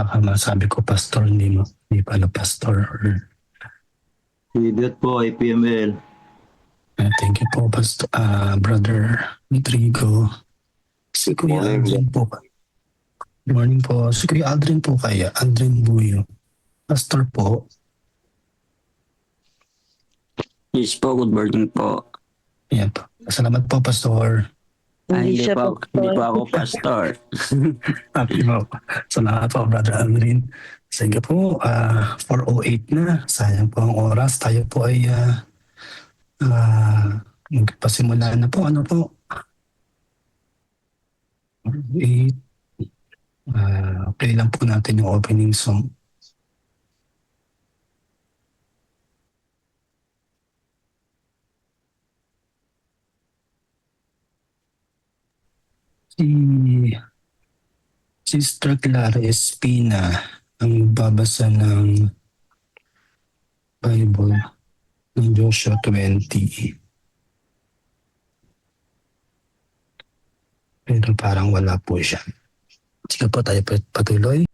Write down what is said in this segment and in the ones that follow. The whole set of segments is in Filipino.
baka masabi ko pastor, hindi pala pastor. Idiot po, IPML. Thank you po, Pastor, Brother Rodrigo. Si Kuya Morning, Aldrin po. Good morning po. Si Kuya Aldrin po kaya, Aldrin Buyo. Pastor po. Yes po, good morning po. Ayan po. Salamat po, Pastor. Ay, hindi siya po ako pastor. Happy po. Salamat po, Brother Aldrin. Sige po, 4:08 na. Sayang po ang oras. Tayo po ay magpasimula na po. Ano po? 8. Play lang po natin yung opening song. Si Sister Clara Espina ang babasa ng Bible ng Joshua 20. Pero parang wala po siya. Sige po, tayo patuloy.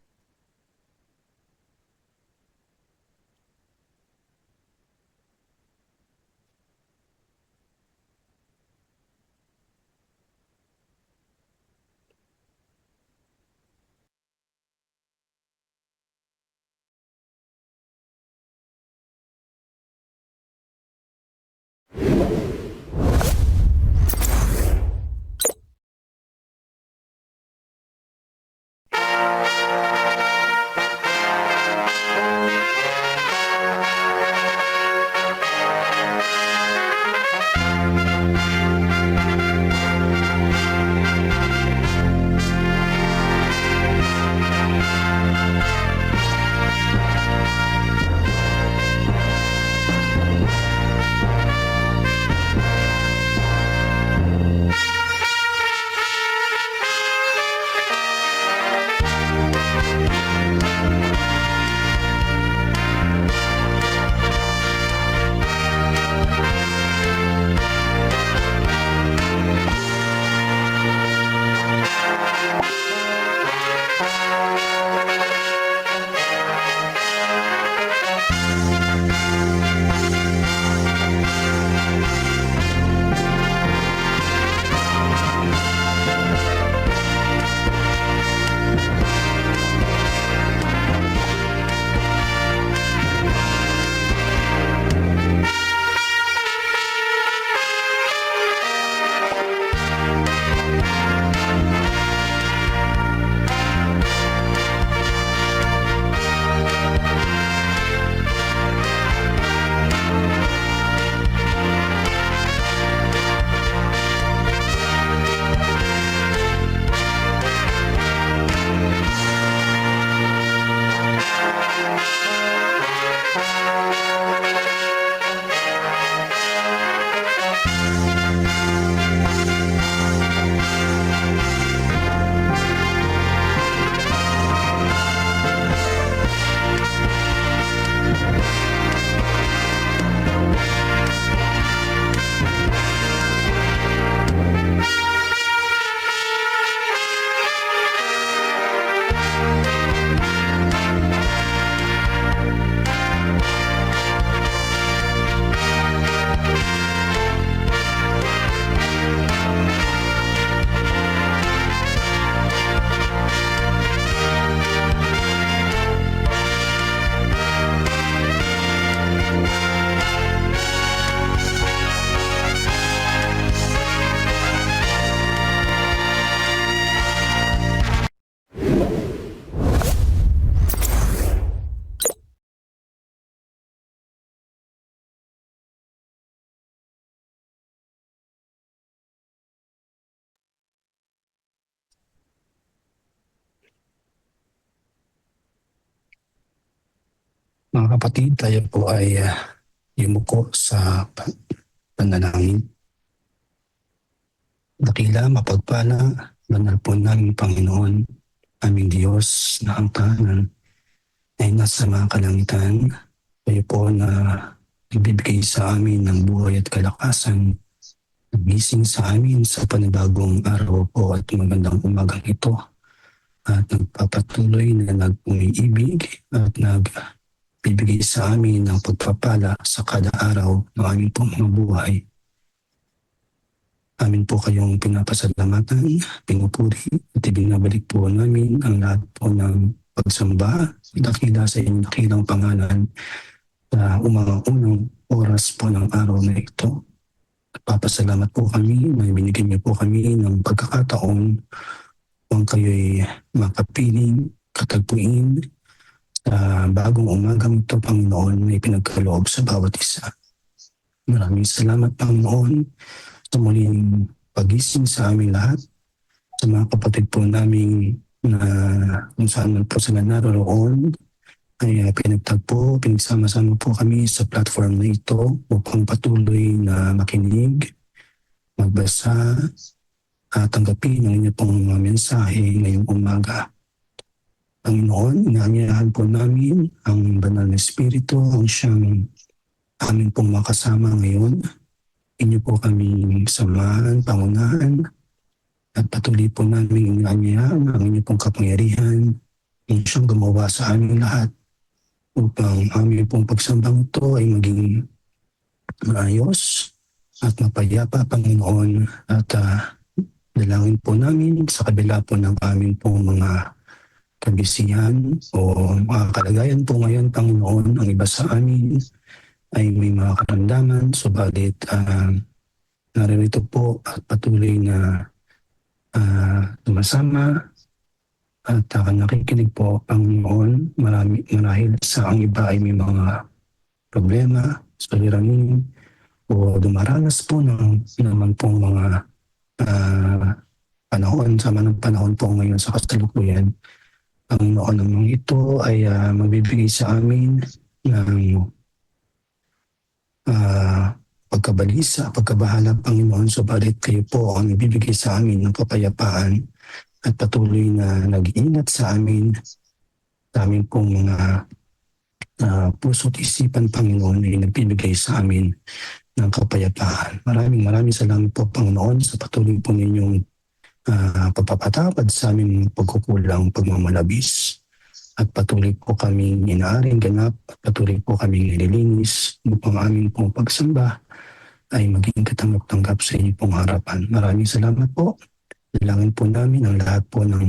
Mga kapatid, tayo po ay yumuko sa panalangin. Dakila, mapagpala, banal po namin Panginoon, aming Diyos na ang tahanan ay nasa mga kalangitan. Kayo po na nagbibigay sa amin ng buhay at kalakasan, nagising sa amin sa panibagong araw po at magandang umagang ito. at nagpapatuloy na nag-umiibig at nagbibigay sa amin ng pagpapala sa kada araw ng aming pong mga buhay. Amin po kayong pinapasalamatan, pinupuri at ibinabalik po namin ang lahat po ng pagsamba at dakila sa inyong dakilang pangalan sa unang oras po ng araw na ito. Papasalamat po kami na binigyan niyo po kami ng pagkakataon kung kayo'y makapiling, katagpuin sa bagong umagang ito, Panginoon, na ipinagkaloob sa bawat isa. Maraming salamat, Panginoon, sa muling pagising sa aming lahat, sa mga kapatid po namin na kung saan man po sila naroon, ay pinagtagpo, pinagsama-sama po kami sa platform na ito upang patuloy na makinig, magbasa, at tanggapin ang inyo pong mga mensahe ngayong umaga. Panginoon, inaanyayahan po namin ang banal na Espiritu, ang siyang amin pong makasama ngayon. Inyo po kami samahan, pangunahan, at patuloy po namin inaanyayahan ang inyo pong kapangyarihan, ang siyang gumawa sa aming lahat upang aming pong pagsambang ito ay maging maayos at mapayapa, Panginoon. At dalangin po namin sa kabila po ng aming pong mga kabisihan o mga kalagayan po ngayon, Panginoon, ang iba sa amin ay may mga karamdaman, subalit naririto po at patuloy na tumasama at nakikinig po, Panginoon. Marahil sa ang iba ay may mga problema, suliranin, o dumaranas po ng naman pong mga panahon, sama ng panahon po ngayon sa kasalukuyan. Panginoon, namang ito ay magbibigay sa amin ng pagkabalisa, pagkabahala, Panginoon. Subalit kayo po ang ibibigay sa amin ng kapayapaan at patuloy na nag-iingat sa amin, sa amin pong mga puso't isipan, Panginoon, ay nagbibigay sa amin ng kapayapaan. Maraming salamat po, Panginoon, sa patuloy po ninyong pagpapatawad sa aming pagkukulang, pagmamalabis. At patuloy po kami inaaring ganap at patuloy po kami nililinis upang aming pong pagsamba ay maging katanggap-tanggap sa inyo pong harapan. Maraming salamat po. Dalangin po namin ang lahat po ng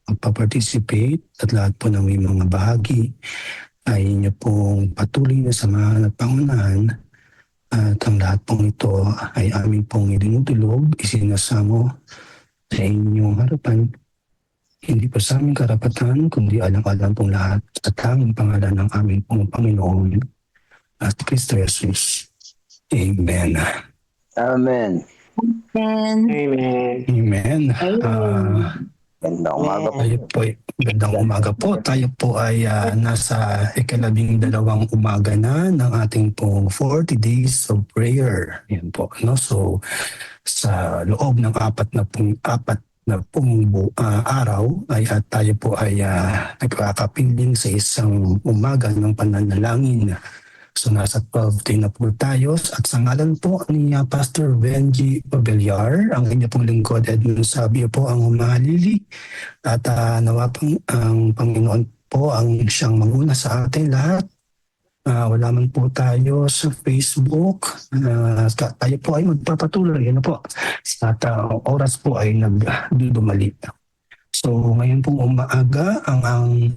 magpa-participate at lahat po ng may mga bahagi ay inyo pong patuloy na samahan at pangunahan. At ang lahat pong ito ay aming pong idinutulog, isinasamo sa inyong harapan. Hindi po sa aming karapatan, kundi alang-alang pong lahat sa tanging pangalan ng aming pong Panginoon at Kristo Jesus. Amen. Amen. Amen. Amen. Gandang umaga po. Gandang umaga po. Tayo po ay nasa ika-12 umaga na ng ating pong 40 days of prayer. Yan po. No? So, sa loob ng apat na pong araw ay tayo po ay nagkakapiling sa isang umaga ng pananalangin. So nasa 12 na po tayo at sa ngalan po ni Pastor Benji Pabellar, ang inyong pong lingkod Edmund Sabio po ang humahalili at nawa pang ang Panginoon po ang siyang manguna sa ating lahat. Wala man po tayo sa Facebook. Tayo po ay magpapatuloy. Ano po? At oras po ay nagdudumali. So ngayon pong umaaga, ang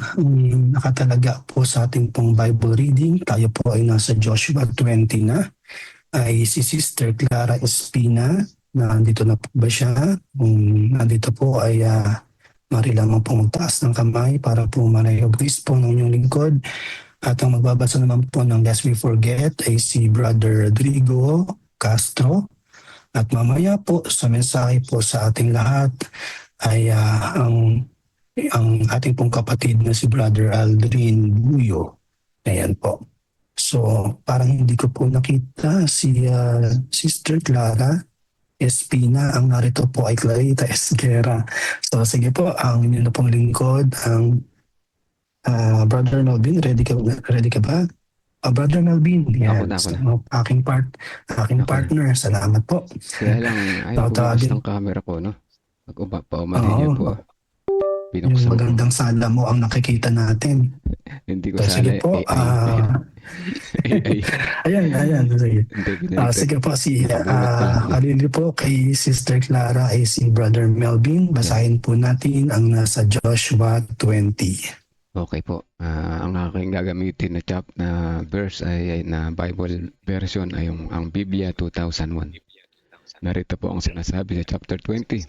nakatalaga po sa ating pong Bible reading, tayo po ay nasa Joshua 20 na, ay si Sister Clara Espina. Nandito na po ba siya? Kung nandito po ay mari lamang po magtaas ng kamay para po manayogis po ng inyong lingkod. At ang magbabasa naman po ng Lest We Forget ay si Brother Rodrigo Castro. At mamaya po sa mensahe po sa ating lahat ay ang ating pong kapatid na si Brother Aldrin Buyo. Ayan po. So parang hindi ko po nakita si Sister Clara Espina. Ang narito po ay Clarita Esguera. So sige po, ang inyong pong lingkod, ang Brother Melvin, ready ka ba? Brother Melvin, yan. Ako na. Aking partner, salamat po. Kaya lang, ayaw bukas ng camera ko, no? Paumali niyo po. Yung binuksan ko. magandang sala mo ang nakikita natin. Hindi ko So, sana sige po. AI. Ayan. Sige. Hindi, binaliktad. Sige po, Nakabunot pala. alili po kay Sister Clara ay si Brother Melvin. Basahin po natin ang nasa Joshua 20. Okay po. Ang aking gagamitin na verse ay na Bible version ay ang Biblia 2001. Narito po ang sinasabi sa chapter 20.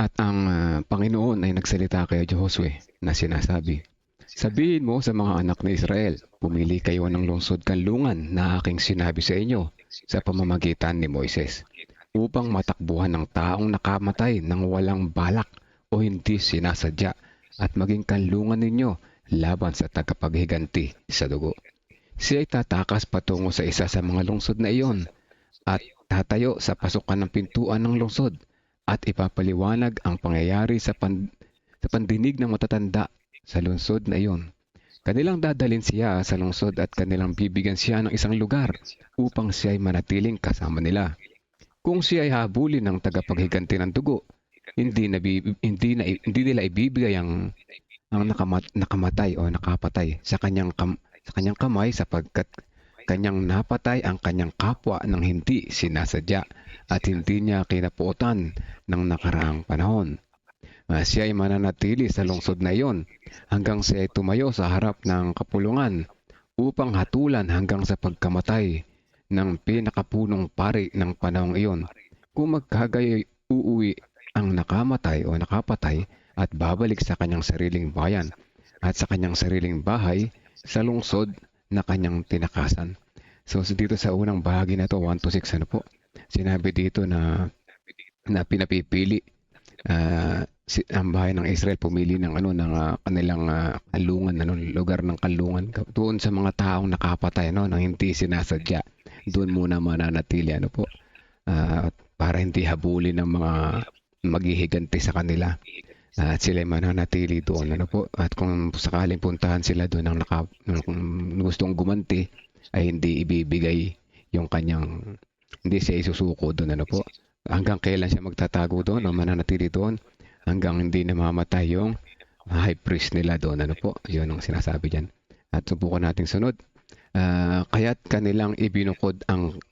At ang Panginoon ay nagsalita kay Josue na sinasabi, sabihin mo sa mga anak ni Israel, pumili kayo ng lungsod kanlungan na aking sinabi sa inyo sa pamamagitan ni Moises, upang matakbuhan ng taong nakamatay ng walang balak o hindi sinasadya at maging kanlungan ninyo laban sa tagapaghiganti sa dugo. Siya ay tatakas patungo sa isa sa mga lungsod na iyon at tatayo sa pasukan ng pintuan ng lungsod at ipapaliwanag ang pangyayari sa pandinig ng matatanda sa lungsod na iyon. Kanilang dadalhin siya sa lungsod at kanilang bibigyan siya ng isang lugar upang siya ay manatiling kasama nila. Kung siya ay habulin ng tagapaghiganti ng dugo, hindi nila ibibigay ang nakamatay o nakapatay sa kanyang kamay sapagkat kanyang napatay ang kanyang kapwa ng hindi sinasadya at hindi niya kinapuotan ng nakaraang panahon. Siya ay mananatili sa lungsod na iyon hanggang siya ay tumayo sa harap ng kapulungan upang hatulan hanggang sa pagkamatay ng pinakapunong pari ng panahong iyon. Kung magkagayoy uuwi ang nakamatay o nakapatay at babalik sa kanyang sariling bayan at sa kanyang sariling bahay sa lungsod na kanyang tinakasan. So dito sa unang bahagi na to 1-6 po, sinabi dito na pinapipili ang bahay ng Israel pumili ng kanilang kalungan, lugar ng kalungan doon sa mga taong nakapatay nang hindi sinasadya. Doon muna mananatili para hindi habulin ng mga maghihiganti sa kanila. At sila mananatili doon at kung sakaling puntahan sila doon ng gustong gumanti ay hindi ibibigay yung kanyang, hindi siya isusuko doon hanggang kailan siya magtatago doon o mananatili doon hanggang hindi namamatay yung high priest nila doon yun ang sinasabi diyan. At subukan nating sunod. Kaya't kanilang ibinukod ang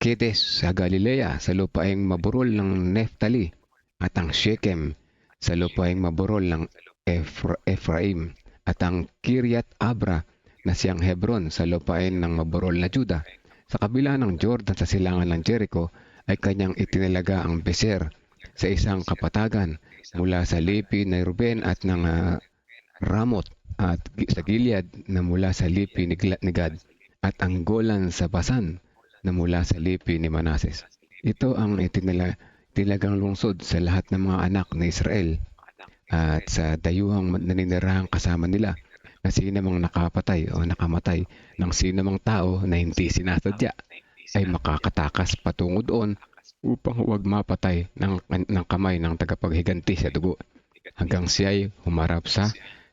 Kedes sa Galilea sa lupaing maburol ng Neftali at ang Shechem sa lupaing maburol ng Ephraim at ang Kiryat Abra na siyang Hebron sa lupain ng maburol na Juda. Sa kabila ng Jordan sa silangan ng Jericho ay kanyang itinilaga ang Beser sa isang kapatagan mula sa lipi ng Ruben at ng Ramot at sa Gilead na mula sa lipi ni Gad at ang Golan sa Basan na mula sa lipi ni Manases. Ito ang itinilagang lungsod sa lahat ng mga anak ni Israel at sa dayuhang naninirahang kasama nila na sinamang nakapatay o nakamatay ng sinamang tao na hindi sinasadya ay makakatakas patungo doon upang huwag mapatay ng kamay ng tagapaghiganti sa dugo hanggang siya ay humarap sa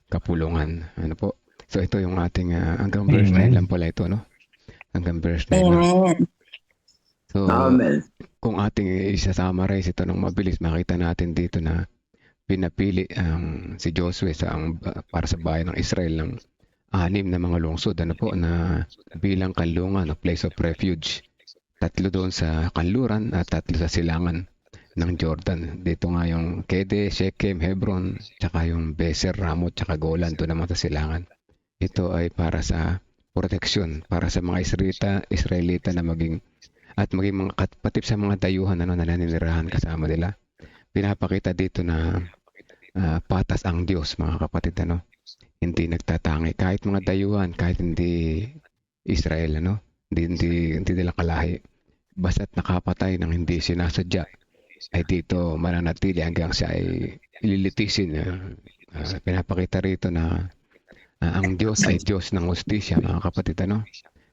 kapulungan. So ito yung ating hanggang verse 9 lang pala ito, hanggang verse 9 lang. So Amen. kung ating isa-summarize ito ng mabilis, makita natin dito na pinapili si Josue para sa bayan ng Israel ng 6 na mga lungsod na bilang kanlungan o place of refuge. 3 doon sa kanluran at 3 sa silangan ng Jordan. Dito nga yung Kede, Shechem, Hebron, tsaka yung Beser, Ramot, tsaka Golan doon naman sa silangan. Ito ay para sa proteksyon, para sa mga Israelita na maging mga patip sa mga dayuhan na naninirahan kasama nila. Pinapakita dito na patas ang Diyos, mga kapatid, hindi nagtatangi kahit mga dayuhan, kahit hindi Israel, hindi nila kalahi, basta't nakapatay ng hindi sinasadya ay dito mananatili hanggang siya ay lilitisin. Pinapakita rito na ang Diyos ay Diyos ng hustisya, mga kapatid,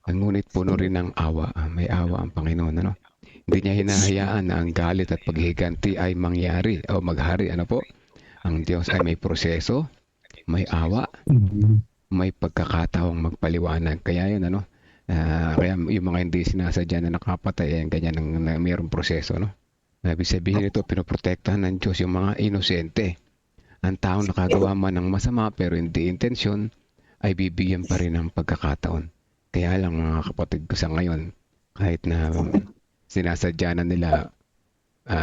ngunit puno rin ng awa. May awa ang Panginoon, Hindi niya hinahayaan na ang galit at paghihiganti ay mangyari o maghari. Ang Diyos ay may proseso, may awa, may pagkakataong magpaliwanag. Kaya yun, kaya yung mga hindi sinasadya na nakapatay, ganyan na mayroong proseso, Ibig sabihin ito, pinoprotektahan ng Diyos yung mga inosente. ang taong nakagawa man ng masama pero hindi intensyon ay bibigyan pa rin ng pagkakataon. Kaya lang mga kapatid ko sa ngayon, kahit na sinasadya na nila,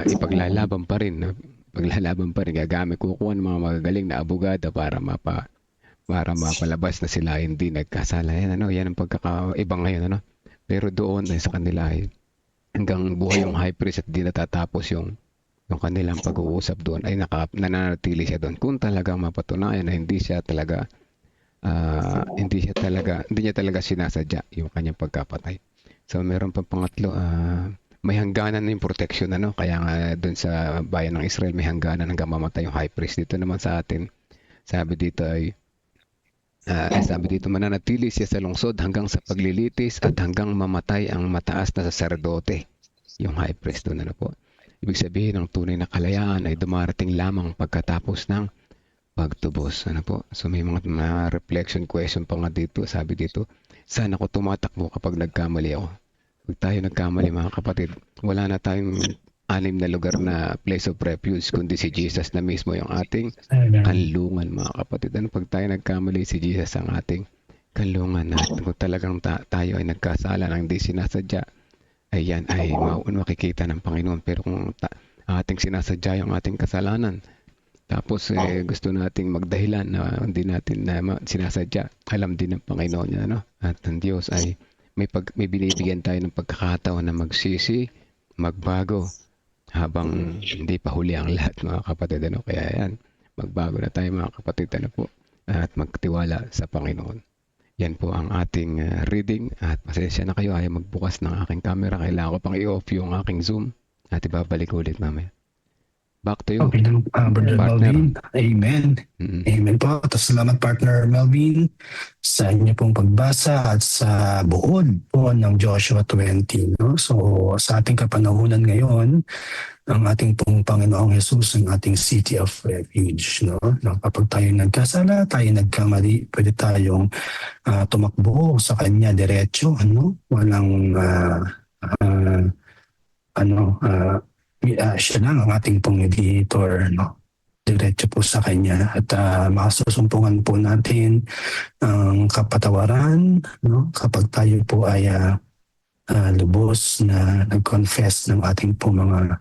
ipaglalaban pa rin, no? Paglalaban pa rin, kukuha ng mga magagaling na abogado para mapalabas na sila hindi nagkasala. Yan ang pagkakaiba ngayon, Pero doon ay sa kanila ay hanggang buhay yung high priest at di natatapos yung kanilang pag-uusap doon ay nananatili siya doon. Kung talagang mapatunayan na hindi niya talaga sinasadya yung kanyang pagkapatay. So meron pa pangatlo, may hangganan na yung protection, kaya nga doon sa bayan ng Israel may hangganan hanggang mamatay yung high priest. Dito naman sa atin, sabi dito mananatili siya sa lungsod hanggang sa paglilitis at hanggang mamatay ang mataas na saserdote, yung high priest doon, po. Ibig sabihin ang tunay na kalayaan ay dumarating lamang pagkatapos ng pagtubos, po. So may mga reflection question pa nga dito. Sabi dito, saan ako tumatakbo kapag nagkamali ako? Pag tayo nagkamali, mga kapatid, wala na tayong anim na lugar na place of refuge, kundi si Jesus na mismo yung ating kanlungan, mga kapatid. Pag tayo nagkamali, si Jesus ang ating kanlungan. At kung talagang tayo ay nagkasala ng hindi sinasadya, ayan ay makikita ng Panginoon. Pero kung ating sinasadya yung ating kasalanan, tapos gusto nating magdahilan na hindi natin sinasadya, alam din ng Panginoon yan, At ang Diyos ay may binibigyan tayo ng pagkakataon na magsisi, magbago, habang hindi pa huli ang lahat, mga kapatid, Kaya yan, magbago na tayo, mga kapatid, po, at magtiwala sa Panginoon. Yan po ang ating reading, at pasensya na kayo, ayaw magbukas ng aking camera. Kailangan ko pang i-off yung aking Zoom at ibabalik ulit mamaya. Back to you, Okay lang, Brother partner. Melvin. Amen. Amen po. At salamat, Partner Melvin, sa inyo pong pagbasa at sa buod po ng Joshua 20. No? So sa ating kapanahunan ngayon, ang ating pong Panginoong Jesus ang ating city of refuge. No? Kapag tayo nagkasala, tayo nagkamali, pwede tayong tumakbo sa Kanya diretso. Walang siya lang ang ating pong mediator, diretso po sa Kanya, at makasusumpungan po natin ang kapatawaran, kapag tayo po ay lubos na nag-confess ng ating po mga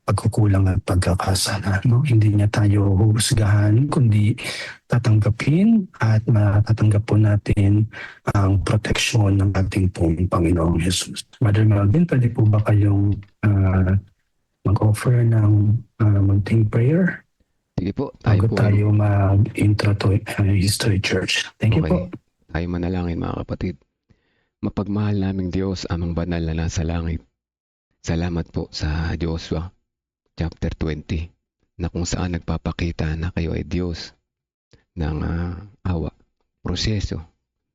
pagkukulang at pagkakasala. Hindi niya tayo huhusgahan, kundi tatanggapin at matatanggap po natin ang proteksyon ng ating pong Panginoong Jesus. Mother Melvin, pwede po ba kayong mag-offer ng munting prayer Sige po, tayo bago po tayo mag-intro to History Church? Thank you po. Tayo manalangin, mga kapatid. Mapagmahal naming Diyos, amang banal na nasa langit. Salamat po sa Joshua chapter 20, na kung saan nagpapakita na kayo ay Diyos ng awa, proseso.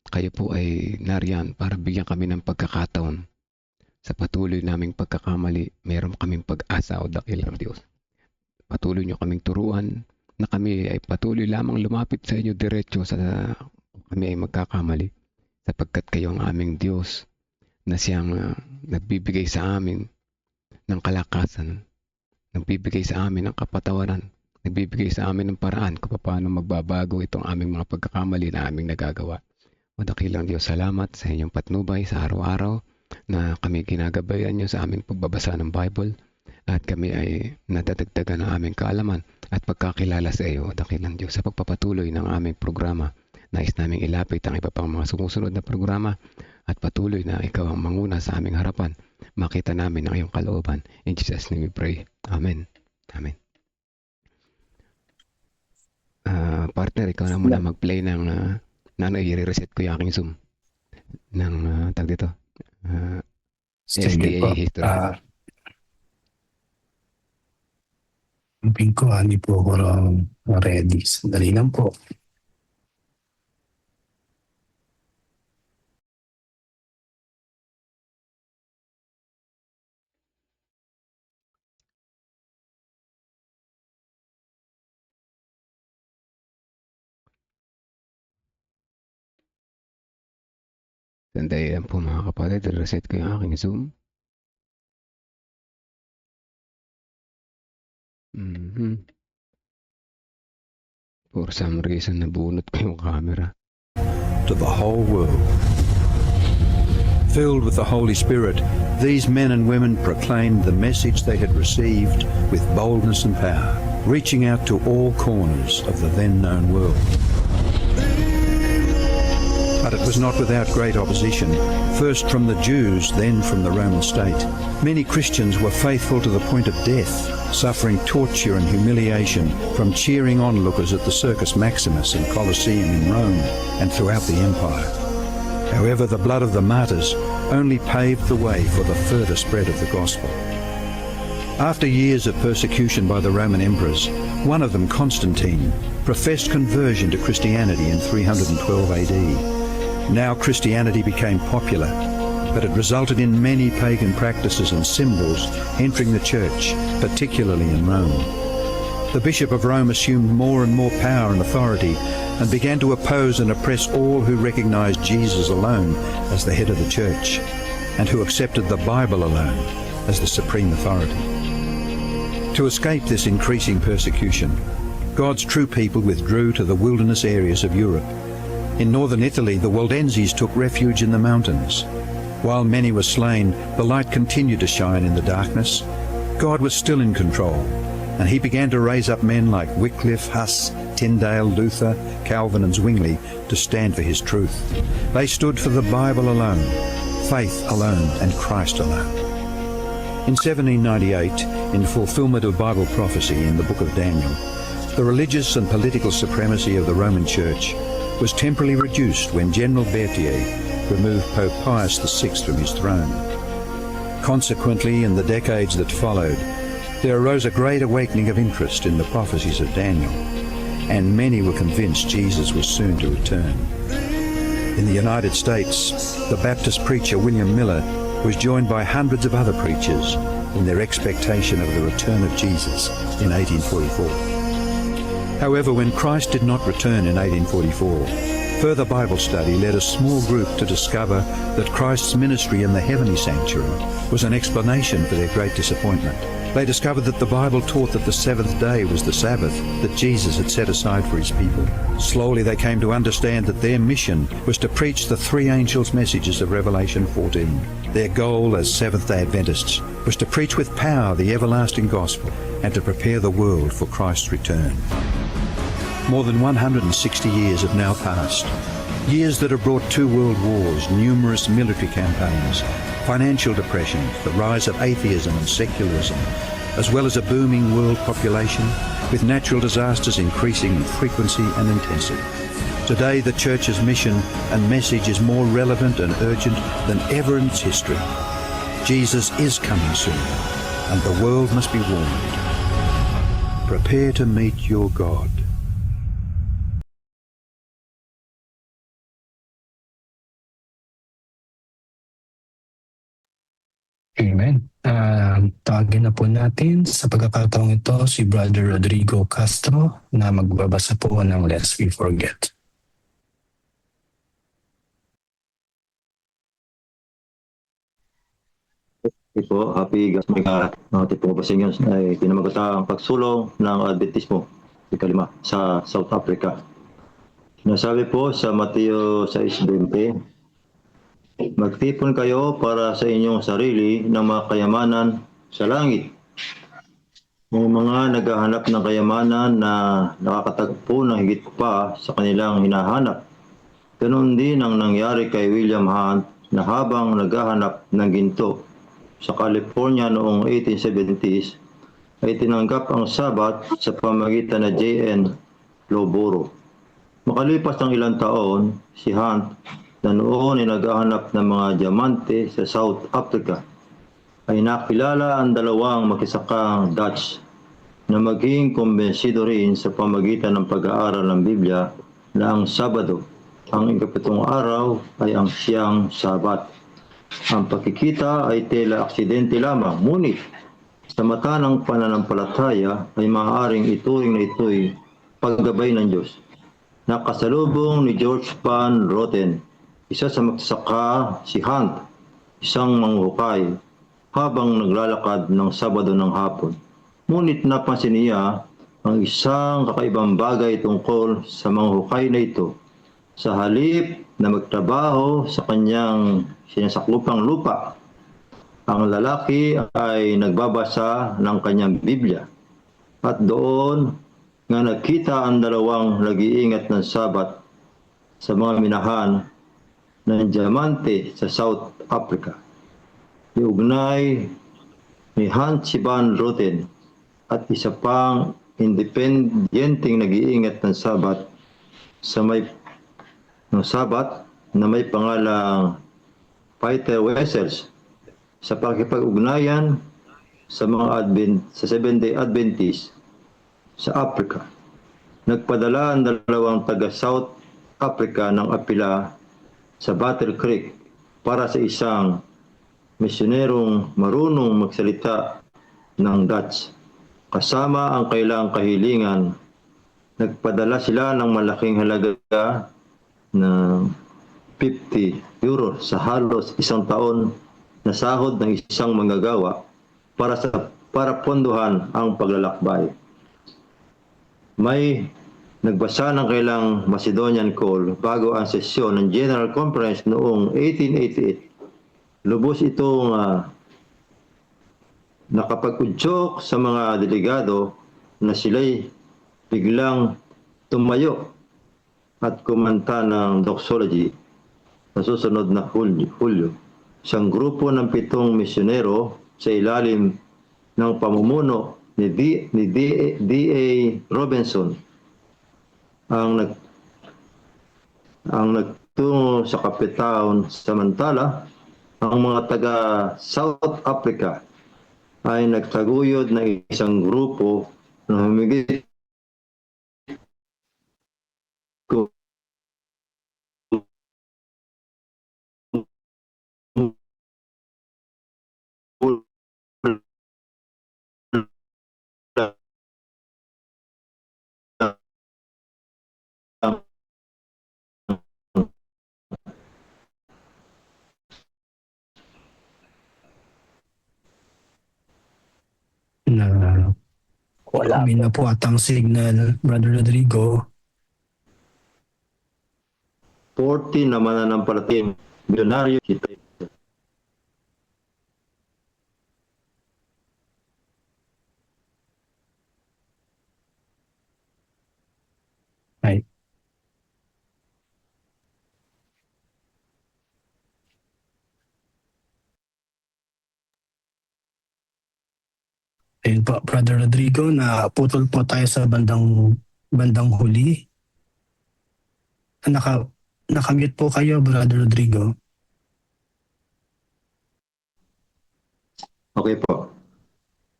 Kayo po ay nariyan para bigyan kami ng pagkakataon. Sa patuloy naming pagkakamali, meron kaming pag-asa, o dakilang Diyos. Patuloy nyo kaming turuan na kami ay patuloy lamang lumapit sa inyo diretso sa kami ay magkakamali, sapagkat kayo ang aming Diyos na siyang nagbibigay sa amin ng kalakasan, nagbibigay sa amin ng kapatawaran, nagbibigay sa amin ng paraan kung paano magbabago itong aming mga pagkakamali na aming nagagawa. O dakilang Diyos, salamat sa inyong patnubay sa araw-araw na kami ginagabayan nyo sa aming pagbabasa ng Bible, at kami ay nadadagdagan ng aming kaalaman at pagkakilala sa iyo, dakilang Diyos, sa pagpapatuloy ng aming programa. Nais naming ilapit ang iba pang mga sumusunod na programa, at patuloy na ikaw ang manguna sa aming harapan. Makita namin ang iyong kalooban. In Jesus' name we pray. Amen. Amen. Partner, ikaw na muna mag-play ng i-reset ko yung aking Zoom ng tag dito. Sige SDA po. History. Hindi po ako ready. Sandali lang po. Sandali lang po, mga kapatid. Reset ko yung aking Zoom. For some reason, nabunot ko yung camera. To the whole world. Filled with the Holy Spirit, these men and women proclaimed the message they had received with boldness and power, reaching out to all corners of the then known world. But it was not without great opposition, first from the Jews, then from the Roman state. Many Christians were faithful to the point of death, suffering torture and humiliation from cheering onlookers at the Circus Maximus and Colosseum in Rome and throughout the empire. However, the blood of the martyrs only paved the way for the further spread of the gospel. After years of persecution by the Roman emperors, one of them, Constantine, professed conversion to Christianity in 312 AD. Now Christianity became popular, but it resulted in many pagan practices and symbols entering the church, particularly in Rome. The Bishop of Rome assumed more and more power and authority and began to oppose and oppress all who recognized Jesus alone as the head of the church and who accepted the Bible alone as the supreme authority. To escape this increasing persecution, God's true people withdrew to the wilderness areas of Europe. In northern Italy, the Waldenses took refuge in the mountains. While many were slain, the light continued to shine in the darkness. God was still in control, and he began to raise up men like Wycliffe, Huss, Tyndale, Luther, Calvin and Zwingli to stand for his truth. They stood for the Bible alone, faith alone and Christ alone. In 1798, in fulfillment of Bible prophecy in the book of Daniel, the religious and political supremacy of the Roman Church was temporarily reduced when General Berthier removed Pope Pius VI from his throne. Consequently, in the decades that followed, there arose a great awakening of interest in the prophecies of Daniel, and many were convinced Jesus was soon to return. In the United States, the Baptist preacher William Miller was joined by hundreds of other preachers in their expectation of the return of Jesus in 1844. However, when Christ did not return in 1844, further Bible study led a small group to discover that Christ's ministry in the heavenly sanctuary was an explanation for their great disappointment. They discovered that the Bible taught that the seventh day was the Sabbath that Jesus had set aside for his people. Slowly they came to understand that their mission was to preach the three angels' messages of Revelation 14. Their goal as Seventh-day Adventists was to preach with power the everlasting gospel and to prepare the world for Christ's return. More than 160 years have now passed. Years that have brought 2 world wars, numerous military campaigns, financial depressions, the rise of atheism and secularism, as well as a booming world population, with natural disasters increasing in frequency and intensity. Today, the Church's mission and message is more relevant and urgent than ever in its history. Jesus is coming soon, and the world must be warned. Prepare to meet your God. Amen. Tawagin na po natin sa pagkakataong ito si Brother Rodrigo Castro na magbabasa po ng Lest We Forget. Okay po, happy Gasmika, mga tipong pasingyos ay pinamagataang pagsulong ng Adventismo ikalima sa South Africa. Sinasabi po sa Mateo 6:20, magtipon kayo para sa inyong sarili ng mga kayamanan sa langit. May mga naghahanap ng kayamanan na nakakatagpo ng higit pa sa kanilang hinahanap. Ganon din ang nangyari kay William Hunt na habang naghahanap ng ginto sa California noong 1870s, ay tinanggap ang Sabat sa pamagitan na J.N. Loboro. Makalipas ng ilang taon, si Hunt, na noon ay naghahanap ng mga diamante sa South Africa, ay nakilala ang dalawang makisakang Dutch na maging kumbensido rin sa pamagitan ng pag-aaral ng Biblia na ang Sabado, ang ikapitong araw, ay ang siyang Sabat. Ang pakikita ay tela aksidente lamang, ngunit sa mata ng pananampalataya ay maaaring ituring na ito'y paggabay ng Diyos. Nakasalubong ni George Van Roten, isa sa magsasaka, si Hunt, isang manghukay, habang naglalakad ng Sabado ng hapon. Ngunit napansin niya ang isang kakaibang bagay tungkol sa mga hukay na ito. Sa halip na magtrabaho sa kanyang sinasaklupang lupa, ang lalaki ay nagbabasa ng kanyang Biblia. At doon nga nakita ang dalawang nag-iingat ng Sabat sa mga minahan ng diamante sa South Africa. Iugnay ni Hans van Roten at isa pang independenteng nag-iingat ng Sabat na may pangalang Peter Wessels sa pakikipag-ugnayan sa mga Seventh-day Adventist sa Africa. Nagpadala ang dalawang taga-South Africa ng apila sa Battle Creek para sa isang misyonerong marunong magsalita ng Dutch. Kasama ang kailangang kahilingan, nagpadala sila ng malaking halaga na 50 euro sa halos isang taon na sahod ng isang manggagawa para pondohan ang paglalakbay. May nagbasa ng kailang Macedonian Call bago ang sesyon ng General Conference noong 1888. Lubos itong nakapag-udyok sa mga delegado na sila'y biglang tumayo at kumanta ng doxology sa susunod na Hulyo. Isang grupo ng 7 misyonero sa ilalim ng pamumuno ni D.A. Robinson ang nagtungo sa Cape Town. Samantala, ang mga taga South Africa ay nagtaguyod ng isang grupo na humigit Na Wala kami na po atang signal, Brother Rodrigo. 40 na mananampalatayang milyonaryo. Ay. Ayun po, Brother Rodrigo, na putol po tayo sa bandang huli. Nakamute po kayo, Brother Rodrigo. Okay po.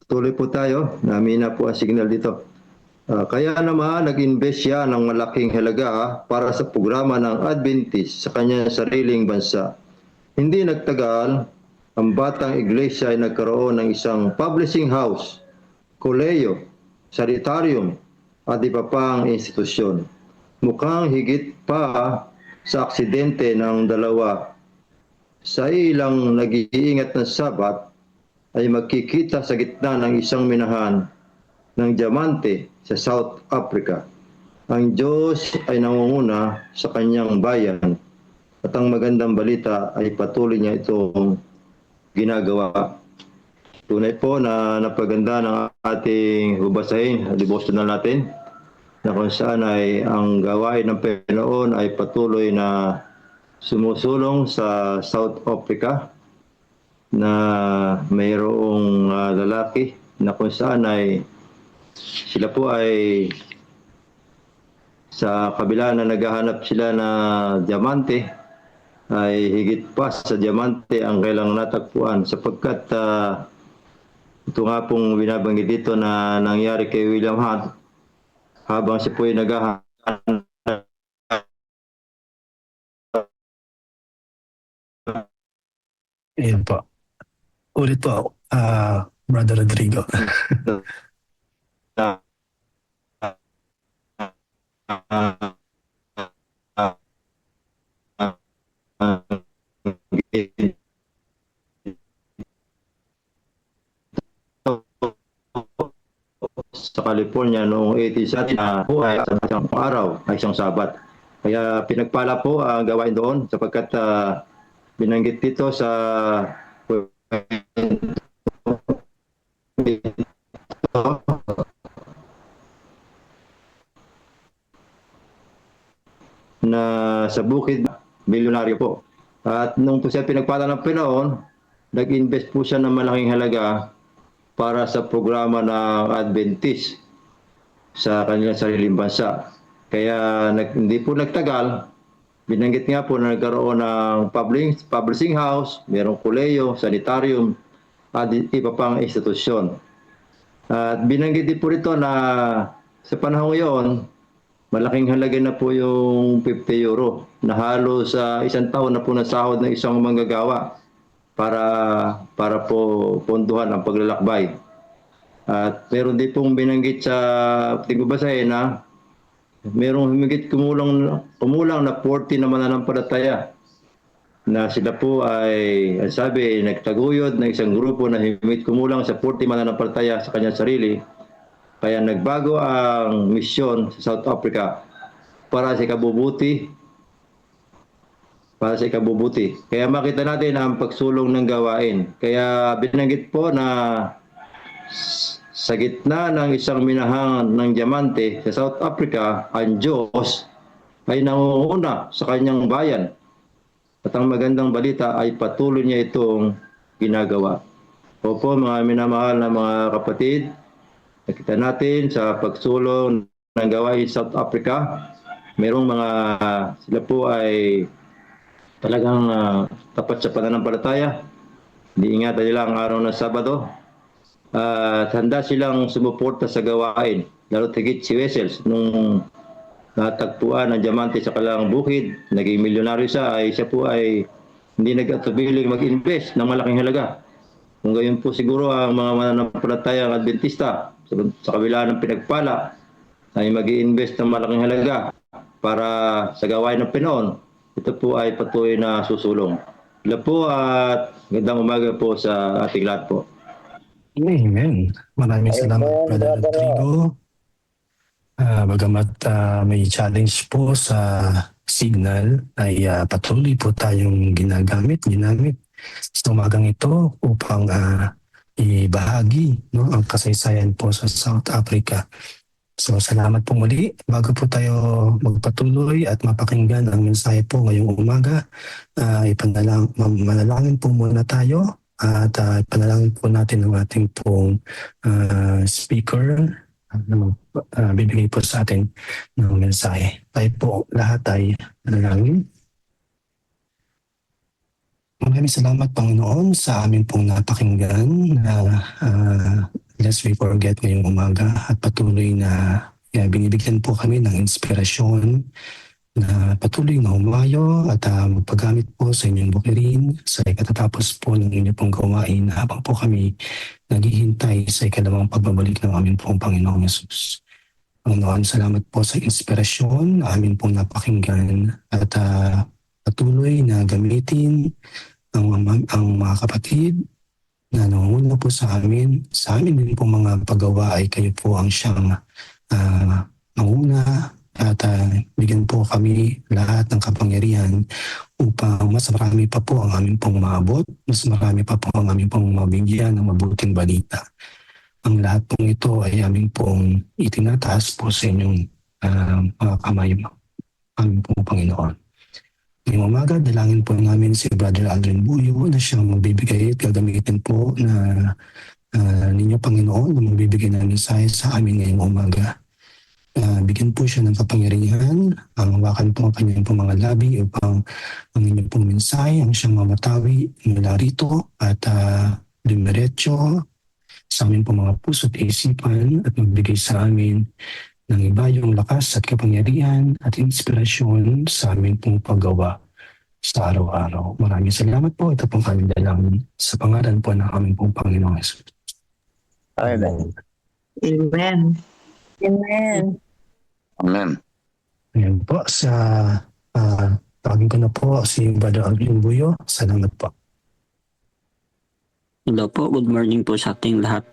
Tuloy po tayo. Namina po ang signal dito. Kaya naman nag-invest siya ng malaking halaga para sa programa ng Adventist sa kanyang sariling bansa. Hindi nagtagal, ang batang iglesia ay nagkaroon ng isang publishing house, koleyo, sanitarium at iba pang institusyon. Mukhang higit pa sa aksidente ng dalawa. Sa ilang nag-iingat ng Sabat ay magkikita sa gitna ng isang minahan ng diamante sa South Africa. Ang Diyos ay nangunguna sa kanyang bayan at ang magandang balita ay patuloy niya itong ginagawa. Tunay po na napaganda ng ating hubasahin, devotional natin, na kung saan ay ang gawain ng Panginoon ay patuloy na sumusulong sa South Africa na mayroong lalaki na kung saan ay sila po ay sa kabila na naghahanap sila na diamante, ay higit pa sa diamante ang kailang natagpuan sapagkat ito nga pong binabanggit dito na nangyari kay William Hunt habang siya po ay naghahanap. Ayun po. Ulit po, Brother Rodrigo. Sa California noong 18 na buhay sa isang araw ay isang Sabat. Kaya pinagpala po ang gawain doon sapagkat binanggit dito sa na sa bukid, milyonaryo po. At nung po siya pinagpala ng Pinoon, nag-invest po siya ng malaking halaga para sa programa ng Adventist sa kanilang sariling bansa. Kaya hindi po nagtagal, binanggit nga po na nagkaroon ng publishing house, mayroong kuleyo, sanitarium, at iba pang institusyon. At binanggit din po rito na sa panahon ngayon, malaking halaga na po yung 50 euro na halos sa isang taon na po nasahod ng isang manggagawa para po ponduhan ang paglalakbay. At meron din pong binanggit sa tingbabasahin na merong humigit kumulang na 40 na mananampalataya na sila po ay, ang sabi, nagtaguyod ng isang grupo na humigit kumulang sa 40 mananampalataya sa kanyang sarili. Kaya nagbago ang misyon sa South Africa para sa ikabubuti. Kaya makita natin ang pagsulong ng gawain. Kaya binanggit po na sa gitna ng isang minahan ng diamante sa South Africa, ang Diyos ay nangunguna sa kanyang bayan. At ang magandang balita ay patuloy niya itong ginagawa. Opo, mga minamahal na mga kapatid, nakita natin sa pagsulong ng gawain sa South Africa, merong sila po ay talagang tapat sa pananampalataya. Iniingatan nila ang araw ng Sabado. At handa silang sumuporta sa gawain. Lalo tigit si Wessels, nung natagpuan ng diamante sa kalang bukid, naging milyonaryo siya po ay hindi nag-atubiling mag-invest ng malaking halaga. Kung gayon po siguro ang mga mananampalatayang Adventista sa kabila ng pinagpala ay mag-i-invest ng malaking halaga para sa gawain ng Pinoon. Ito po ay patuloy na susulong. Ila po at magandang umaga po sa ating lahat po. Amen. Maraming salamat, Brother Rodrigo. Bagamat may challenge po sa signal, ay patuloy po tayong ginamit sa umagang ito upang ibahagi ang kasaysayan po sa South Africa. So salamat po muli. Bago po tayo magpatuloy at mapakinggan ang mensahe po ngayong umaga, manalangin po muna tayo at panalangin po natin ang ating pong speaker na bibigay po sa atin ng mensahe. Tayo po lahat ay manalangin. Maraming salamat, Panginoon, sa amin pong napakinggan na lest we forget ngayong umaga at patuloy na binibigyan po kami ng inspirasyon na patuloy na humayo at magpagamit po sa inyong bukirin sa ikatatapos po ng inyong pong gawain habang po kami naghihintay sa ikalawang pagbabalik ng aming pong Panginoong Yesus. Panginoon, salamat po sa inspirasyon na amin pong napakinggan at patuloy na gamitin ang mga kapatid na nangunguna po sa amin din po mga paggawa ay kayo po ang siyang manguna at bigyan po kami lahat ng kapangyarihan upang mas marami pa po ang aming pong maabot, mas marami pa po ang aming pong mabigyan ng mabuting balita. Ang lahat pong ito ay aming pong itinataas po sa inyong mga kamay, aming pong Panginoon. Ngayong umaga, dalangin po namin si Brother Aldrin Buyo na siyang magbibigay at gagamitin po na ninyo Panginoon na magbibigay ng mensahe sa amin ngayong umaga. Bigyan po siya ng kapangyarihan, ang hawakan po ang kanyang po mga labi upang ang inyong pong mensahe ang siyang mamatawi mula rito at dumiretso sa amin po mga puso at isipan at magbigay sa amin ng iba yung lakas at kapangyarihan at inspirasyon sa amin pong paggawa sa araw-araw. Maraming salamat po. Ito pong kami dalangin sa pangalan po ng aming pong Panginoong Yesus. Amen. Amen. Amen. Amen. Ayan po. Tawagin ko na po si Brother Aldrin Buyo. Salamat po. Hello po, good morning po sa ating lahat.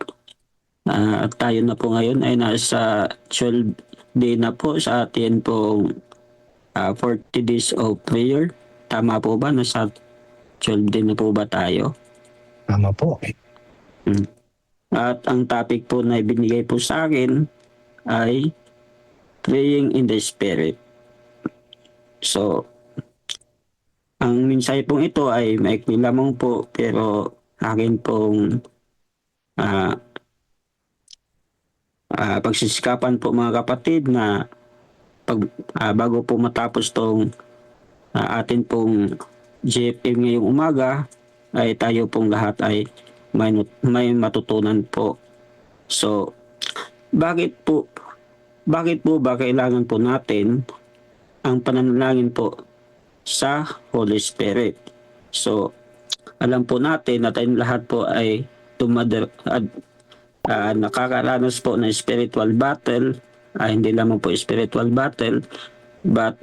Tayo na po ngayon ay nasa 12 day na po sa atin pong 40 days of prayer. Tama po ba? Nasa 12 day na po ba tayo? Tama po. At ang topic po na ibinigay po sa akin ay praying in the Spirit. So, ang mensahe pong ito ay maikli lamang po pero akin pong pagsisikapan po mga kapatid na bago po matapos tong atin pong GFM ngayong umaga ay tayo pong lahat ay may matutunan po. So, bakit po ba kailangan po natin ang pananalangin po sa Holy Spirit? So, alam po natin na tayong lahat po ay nakakaranas po ng spiritual battle, hindi lamang po spiritual battle, but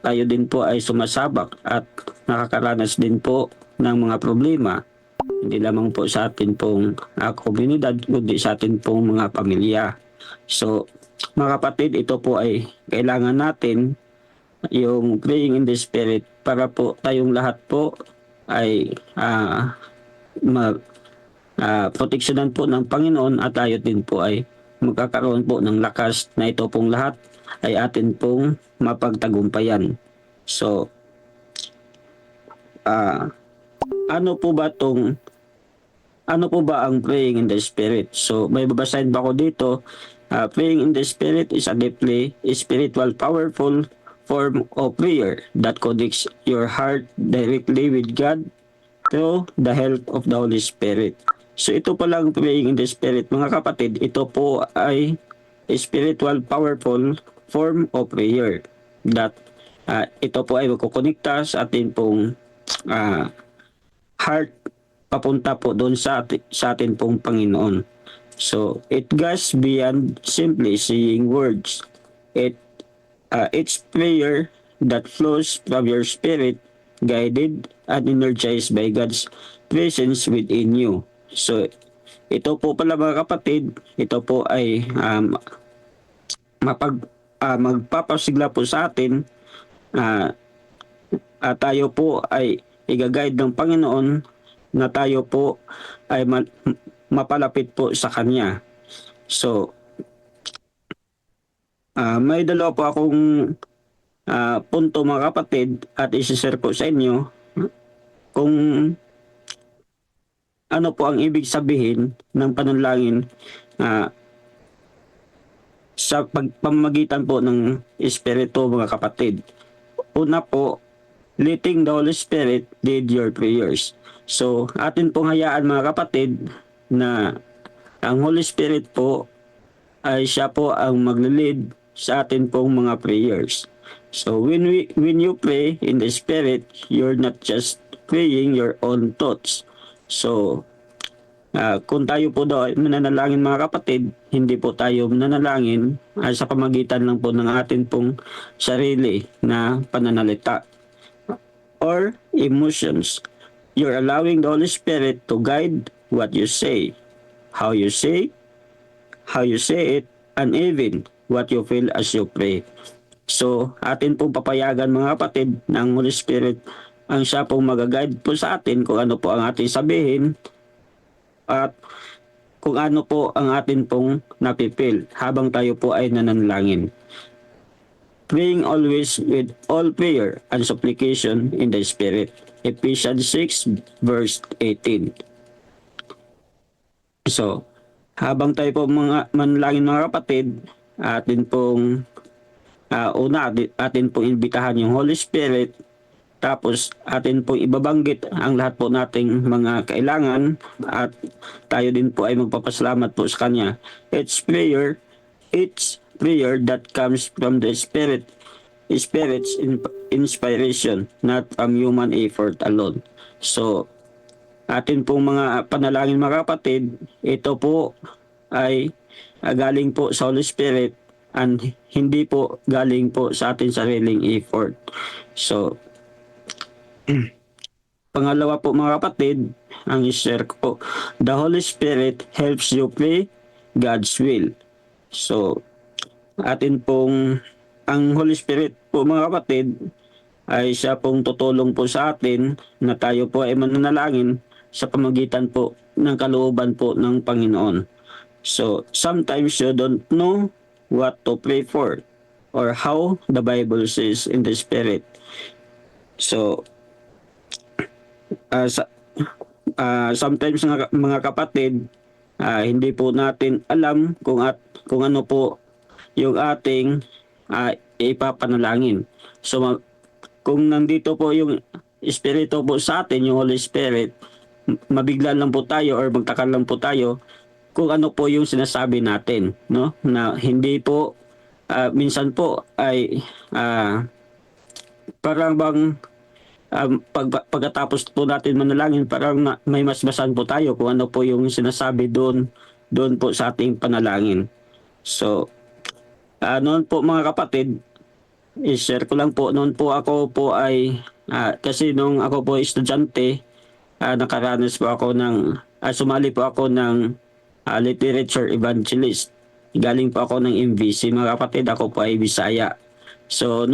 tayo din po ay sumasabak at nakakaranas din po ng mga problema, hindi lamang po sa atin pong komunidad, kundi sa atin pong mga pamilya. So, mga kapatid, ito po ay kailangan natin yung praying in the Spirit para po tayong lahat po ay proteksyonan po ng Panginoon at tayo din po ay magkakaroon po ng lakas na ito pong lahat ay atin pong mapagtagumpayan. So, ano po ba ang praying in the Spirit? So, may babasahin ba ko dito? Praying in the Spirit is a deeply spiritual, powerful form of prayer that connects your heart directly with God through the help of the Holy Spirit. So ito palang praying in the Spirit, mga kapatid, ito po ay spiritual, powerful form of prayer that ito po ay magkukonekta sa atin pong heart papunta po doon sa atin pong Panginoon. So it goes beyond simply saying words. It's prayer that flows from your spirit, guided and energized by God's presence within you. So, ito po pala mga kapatid, ito po ay magpapasigla po sa atin tayo po ay i-guide ng Panginoon na tayo po ay mapalapit po sa Kanya. So, may dalawa po akong punto mga kapatid at isi-share po sa inyo kung ano po ang ibig sabihin ng panalangin sa pamamagitan po ng Espiritu mga kapatid. Una po, letting the Holy Spirit lead your prayers. So, atin pong hayaan mga kapatid na ang Holy Spirit po ay siya po ang magle-lead sa atin pong mga prayers. So when you pray in the Spirit, you're not just praying your own thoughts. So kung tayo po daw mananalangin mga kapatid, hindi po tayo mananalangin sa pamagitan lang po ng atin pong sarili na pananalita or emotions. You're allowing the Holy Spirit to guide what you say, how you say it, and even what you feel as you pray. So, atin pong papayagan mga kapatid ng Holy Spirit ang siya pong mag-guide po sa atin kung ano po ang ating sabihin at kung ano po ang atin pong napipil habang tayo po ay nananalangin. Praying always with all prayer and supplication in the Spirit. Ephesians 6 verse 18. So, habang tayo po manalangin mga kapatid, atin pong atin pong imbitahan yung Holy Spirit, tapos atin pong ibabanggit ang lahat po nating mga kailangan at tayo din po ay magpapasalamat po sa Kanya. It's prayer that comes from the Spirit's inspiration, not from human effort alone. So, atin pong mga panalangin mga kapatid, ito po ay galing po sa Holy Spirit and hindi po galing po sa ating sariling effort. So, pangalawa po mga kapatid, ang i-share ko po, the Holy Spirit helps you pray God's will. So, atin pong ang Holy Spirit po mga kapatid ay siya pong tutulong po sa atin na tayo po ay mananalangin sa pamagitan po ng kalooban po ng Panginoon. So, sometimes you don't know what to pray for or how the Bible says in the Spirit. So, sometimes mga kapatid, hindi po natin alam kung ano po yung ating ipapanalangin. So, kung nandito po yung Espiritu po sa atin, yung Holy Spirit, mabigla lang po tayo or magtaka lang po tayo kung ano po yung sinasabi natin, no? Na hindi po minsan po ay parang bang pagkatapos po natin manalangin, parang may masbasan po tayo kung ano po yung sinasabi doon po sa ating panalangin. So, noon po mga kapatid, i-share ko lang po, noon po ako po ay, kasi nung ako po estudyante, nakaranas po ako sumali po ako ng literature evangelist. Galing po ako ng MVC, mga kapatid, ako po ay Bisaya. So,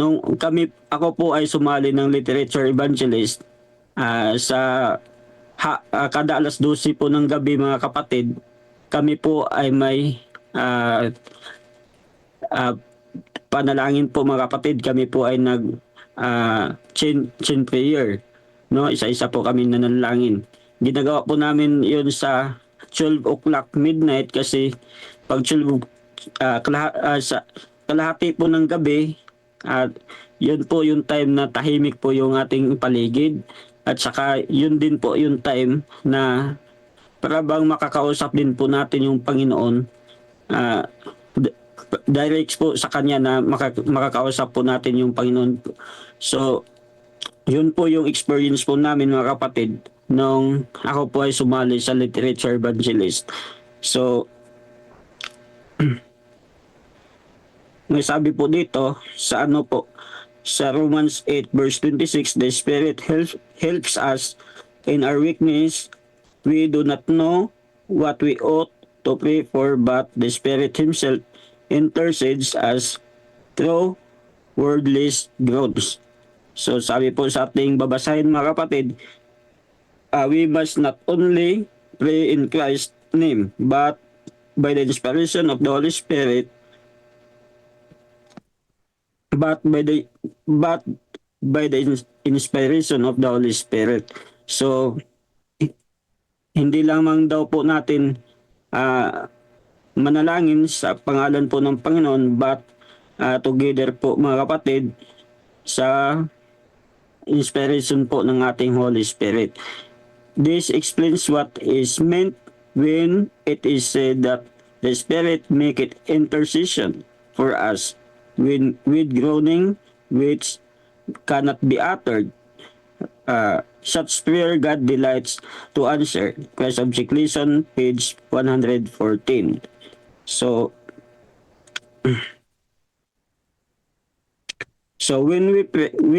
ako po ay sumali ng literature evangelist, kada alas 12 po ng gabi mga kapatid, kami po ay may panalangin po mga kapatid. Kami po ay chain prayer, no? Isa-isa po kami nanalangin. Ginagawa po namin yun sa 12 o'clock midnight kasi pag 12 sa kalahati po ng gabi, yun po yung time na tahimik po yung ating paligid, at saka yun din po yung time na para bang makakausap din po natin yung Panginoon, direct po sa Kanya na makakausap po natin yung Panginoon. So, yun po yung experience po namin mga kapatid nung ako po ay sumali sa literature evangelist. So, may sabi po dito sa sa Romans 8 verse 26, the Spirit helps us in our weakness. We do not know what we ought to pray for, but the Spirit Himself intercedes us through wordless groans. So sabi po sa ating babasahin mga kapatid, we must not only pray in Christ's name, but by the inspiration of the Holy Spirit, inspiration of the Holy Spirit. So, hindi lamang daw po natin manalangin sa pangalan po ng Panginoon, but together po mga kapatid sa inspiration po ng ating Holy Spirit. This explains what is meant when it is said that the Spirit make it intercession for us with groaning which cannot be uttered. Such prayer God delights to answer. Christ Objectation, page 114. So when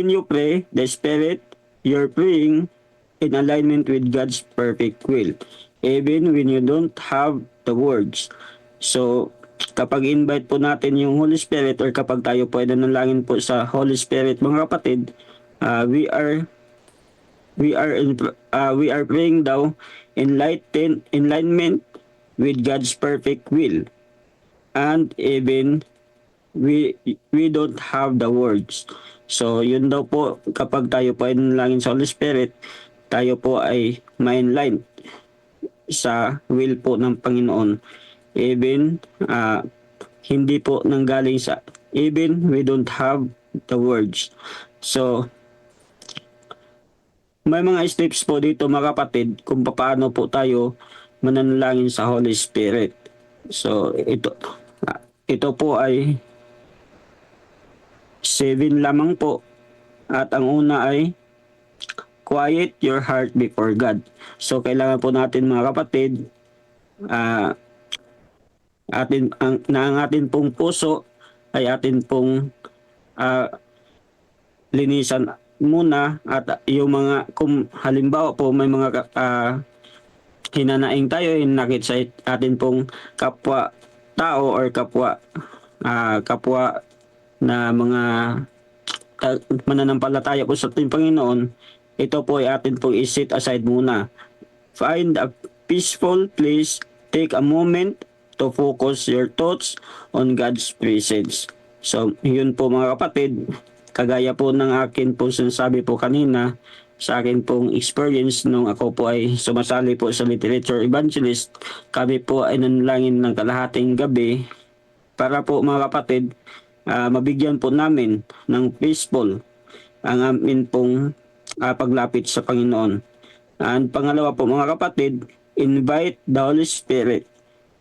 you pray, the Spirit, you're praying in alignment with God's perfect will, even when you don't have the words. So, kapag invite po natin yung Holy Spirit, or kapag tayo po ay nanalangin po sa Holy Spirit mga kapatid, we are praying daw in alignment with God's perfect will, and even we don't have the words. So yun daw po, kapag tayo po ay nanalangin sa Holy Spirit, tayo po ay ma-inline sa will po ng Panginoon, even hindi po nanggaling sa, even we don't have the words. So may mga steps po dito mga kapatid kung paano po tayo mananalangin sa Holy Spirit. So ito po ay 7 lamang po, at ang una ay quiet your heart before God. So kailangan po natin mga kapatid, ang atin pong puso ay atin pong linisan muna, at yung mga, kung halimbawa po may mga hinanaing tayo, hinanakit sa atin pong kapwa tao or kapwa na mga mananampalataya po sa ating Panginoon, ito po ay atin pong i-set aside muna. Find a peaceful place, take a moment to focus your thoughts on God's presence. So, yun po mga kapatid, kagaya po ng akin po sinasabi po kanina, sa akin pong experience nung ako po ay sumasali po sa literature evangelist, kami po ay nanalangin ng kalahating gabi para po mga kapatid, mabigyan po namin ng peaceful ang amin pong paglapit sa Panginoon. And pangalawa po mga kapatid, invite the Holy Spirit.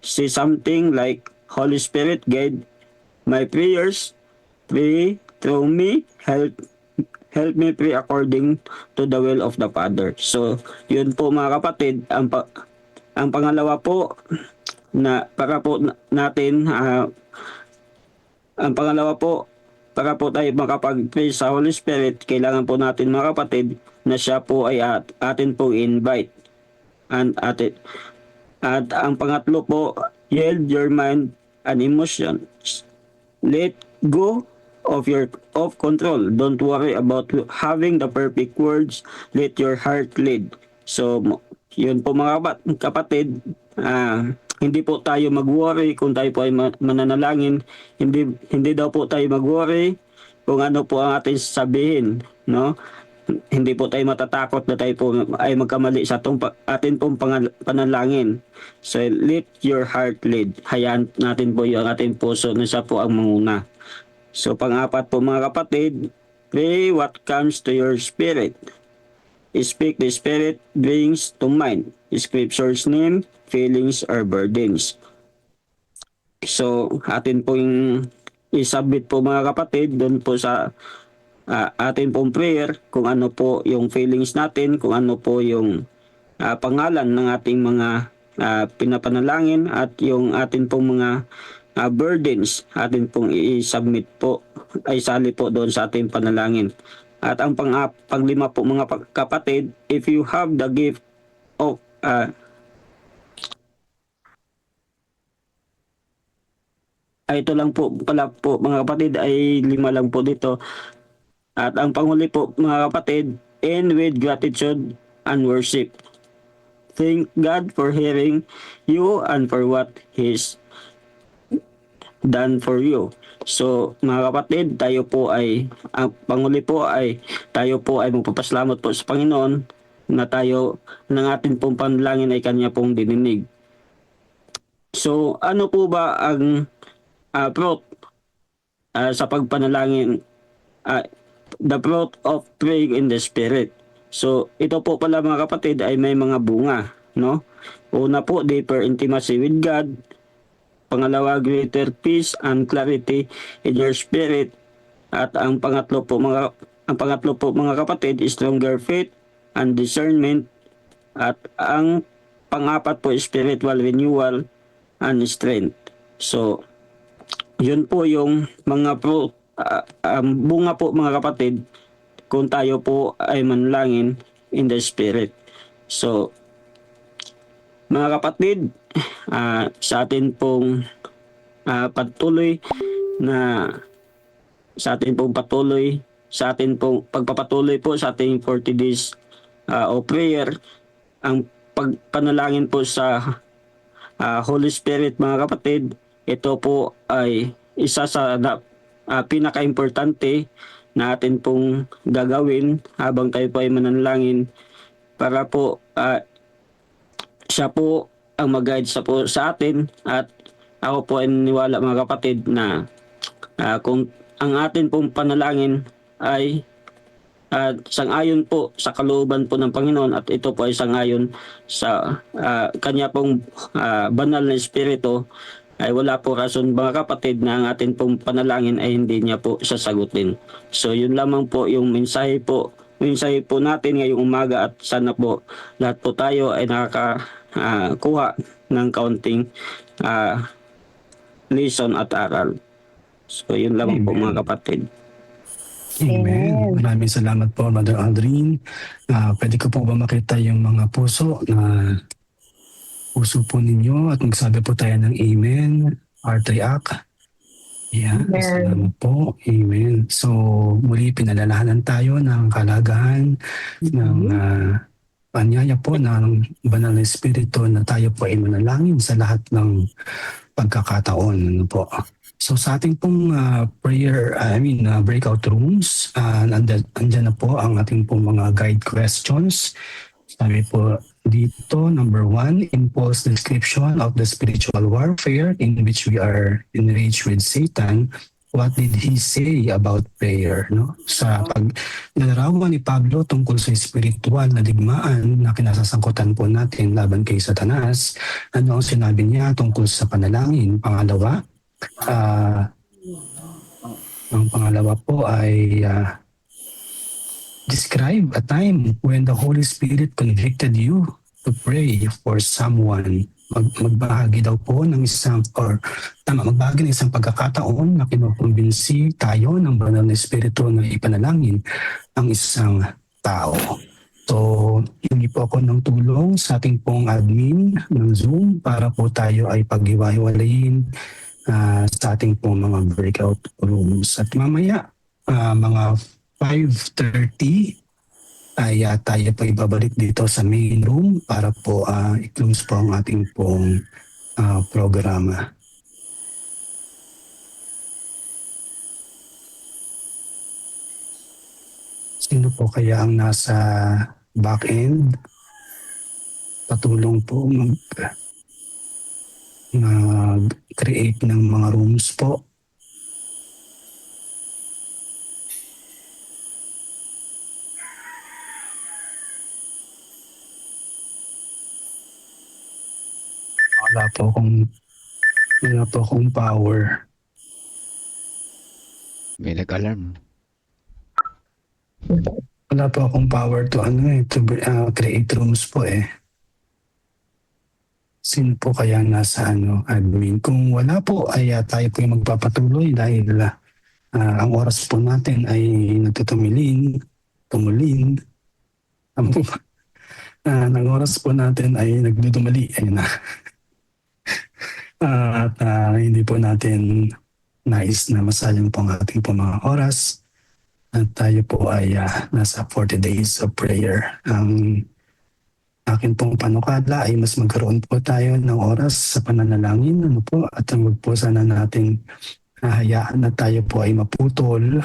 Say something like, Holy Spirit, guide my prayers, pray through me, help me pray according to the will of the Father. So, yun po mga kapatid, ang pangalawa po na para po natin ang pangalawa po, para po tayo makapag-pray sa Holy Spirit, kailangan po natin mga kapatid na siya po ay atin po invite. At ang pangatlo po, yield your mind and emotions. Let go of control. Don't worry about having the perfect words. Let your heart lead. So, yun po mga kapatid, hindi po tayo mag-worry kung tayo po ay mananalangin. Hindi daw po tayo mag-worry kung ano po ang ating sabihin, no? Hindi po tayo matatakot na tayo po ay magkamali sa atin pong panalangin. So, let your heart lead. Hayaan natin po yung ating puso na siya po ang manguna. So, pang-apat po mga kapatid, pray what comes to your spirit. Speak the Spirit brings to mind. Scripture's name, feelings, or burdens. So, atin pong isubmit po mga kapatid doon po sa atin pong prayer kung ano po yung feelings natin, kung ano po yung pangalan ng ating mga pinapanalangin at yung atin pong mga burdens atin pong i-submit po, ay sali po doon sa ating panalangin. At ang panglima po mga kapatid, if you have the gift of ito lang po pala po mga kapatid, ay 5 lang po dito. At ang panghuli po mga kapatid, end with gratitude and worship. Thank God for hearing you and for what He's done for you. So mga kapatid, tayo po ay, ang panghuli po ay, tayo po ay magpapasalamat po sa Panginoon na tayo, ng ating pong panalangin ay Kanya pong dininig. So ano po ba ang fruit sa pagpanalangin, the fruit of praying in the Spirit? So ito po pala mga kapatid ay may mga bunga, no? Una po, deeper intimacy with God. Pangalawa, greater peace and clarity in your spirit. At ang pangatlo po mga kapatid, stronger faith and discernment. At ang pang-apat po, spiritual renewal and strength. So, yun po yung mga bunga po mga kapatid kung tayo po ay manalangin in the Spirit. So, mga kapatid, sa atin pong pagpapatuloy po sa ating 40 days of prayer, ang pagpanalangin po sa Holy Spirit mga kapatid, ito po ay isa sa pinaka-importante na atin pong gagawin habang tayo po ay mananalangin para po siya po ang mag-guide sa atin. At ako po ay naniniwala mga kapatid na kung ang atin pong panalangin ay sang-ayon po sa kalooban po ng Panginoon at ito po ay sang-ayon sa Kanya pong banal na Espiritu, ay wala po rason mga kapatid na ang atin pong panalangin ay hindi niya po sasagutin. So yun lamang po yung mensahe po natin ngayong umaga, at sana po lahat po tayo ay kuha ng kaunting lesson at aral. So yun lamang po mga kapatid. Amen. Maraming salamat po, Mother Aldrin. Pwede ko po ba makita yung mga puso na puso po ninyo at magsabi po tayo ng Amen. R3 Yeah, Amen. salamat po. Amen. So, muli pinalalahanan tayo ng kalagahan ng panyaya po ng Banal na Espiritu na tayo po ay manalangin sa lahat ng pagkakataon. Ano po. So sa ating pong breakout rooms, andyan na po ang ating pong mga guide questions. Sabi po dito, number 1, impulse description of the spiritual warfare in which we are enraged with Satan. What did he say about prayer? No? Sa paglalarawan ni Pablo tungkol sa spiritual na digmaan na kinasasangkutan po natin laban kay Satanas, ano ang sinabi niya tungkol sa panalangin? Pangalawa, ang pangalawa po ay describe a time when the Holy Spirit convicted you to pray for someone. Magbahagi daw po ng magbahagi ng isang pagkakataon na kinukumbinsi tayo ng Banal na Espiritu na ipanalangin ang isang tao. So, hindi po ako ng tulong sa ating pong admin ng Zoom para po tayo ay paghiwa-hiwalayin sa ating pong mga breakout rooms. At mamaya, mga 5:30 ay tayo po ibabalik dito sa main room para po i-close po ang ating pong programa. Sino po kaya ang nasa back end? Patulong po mag-create ng mga rooms po. Wala po akong power. May nag-alarm. Wala po akong power to create rooms po eh. Sino po kaya nasa admin? Kung wala po ay tayo po yung magpapatuloy dahil ang oras po natin ay tumulin. Ang oras po natin ay nagdudumali. Ayun na. At hindi po natin nais na masayang po ang ating po mga oras. At tayo po ay nasa 40 days of prayer. Ang akin pong panukala ay mas magkaroon po tayo ng oras sa pananalangin. At huwag po sana natin hayaan na tayo po ay maputol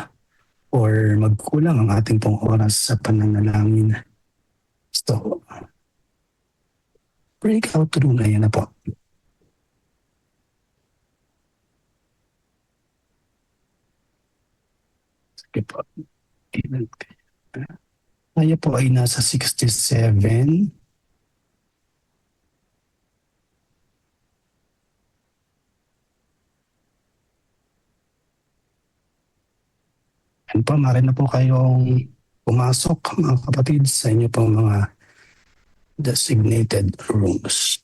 or magkulang ang ating pong oras sa pananalangin. So, breakout room na yan na po. Sige po. Tayo po ay nasa 67. Yan po, maaari na po kayong pumasok mga kapatid sa inyo pong mga designated rooms.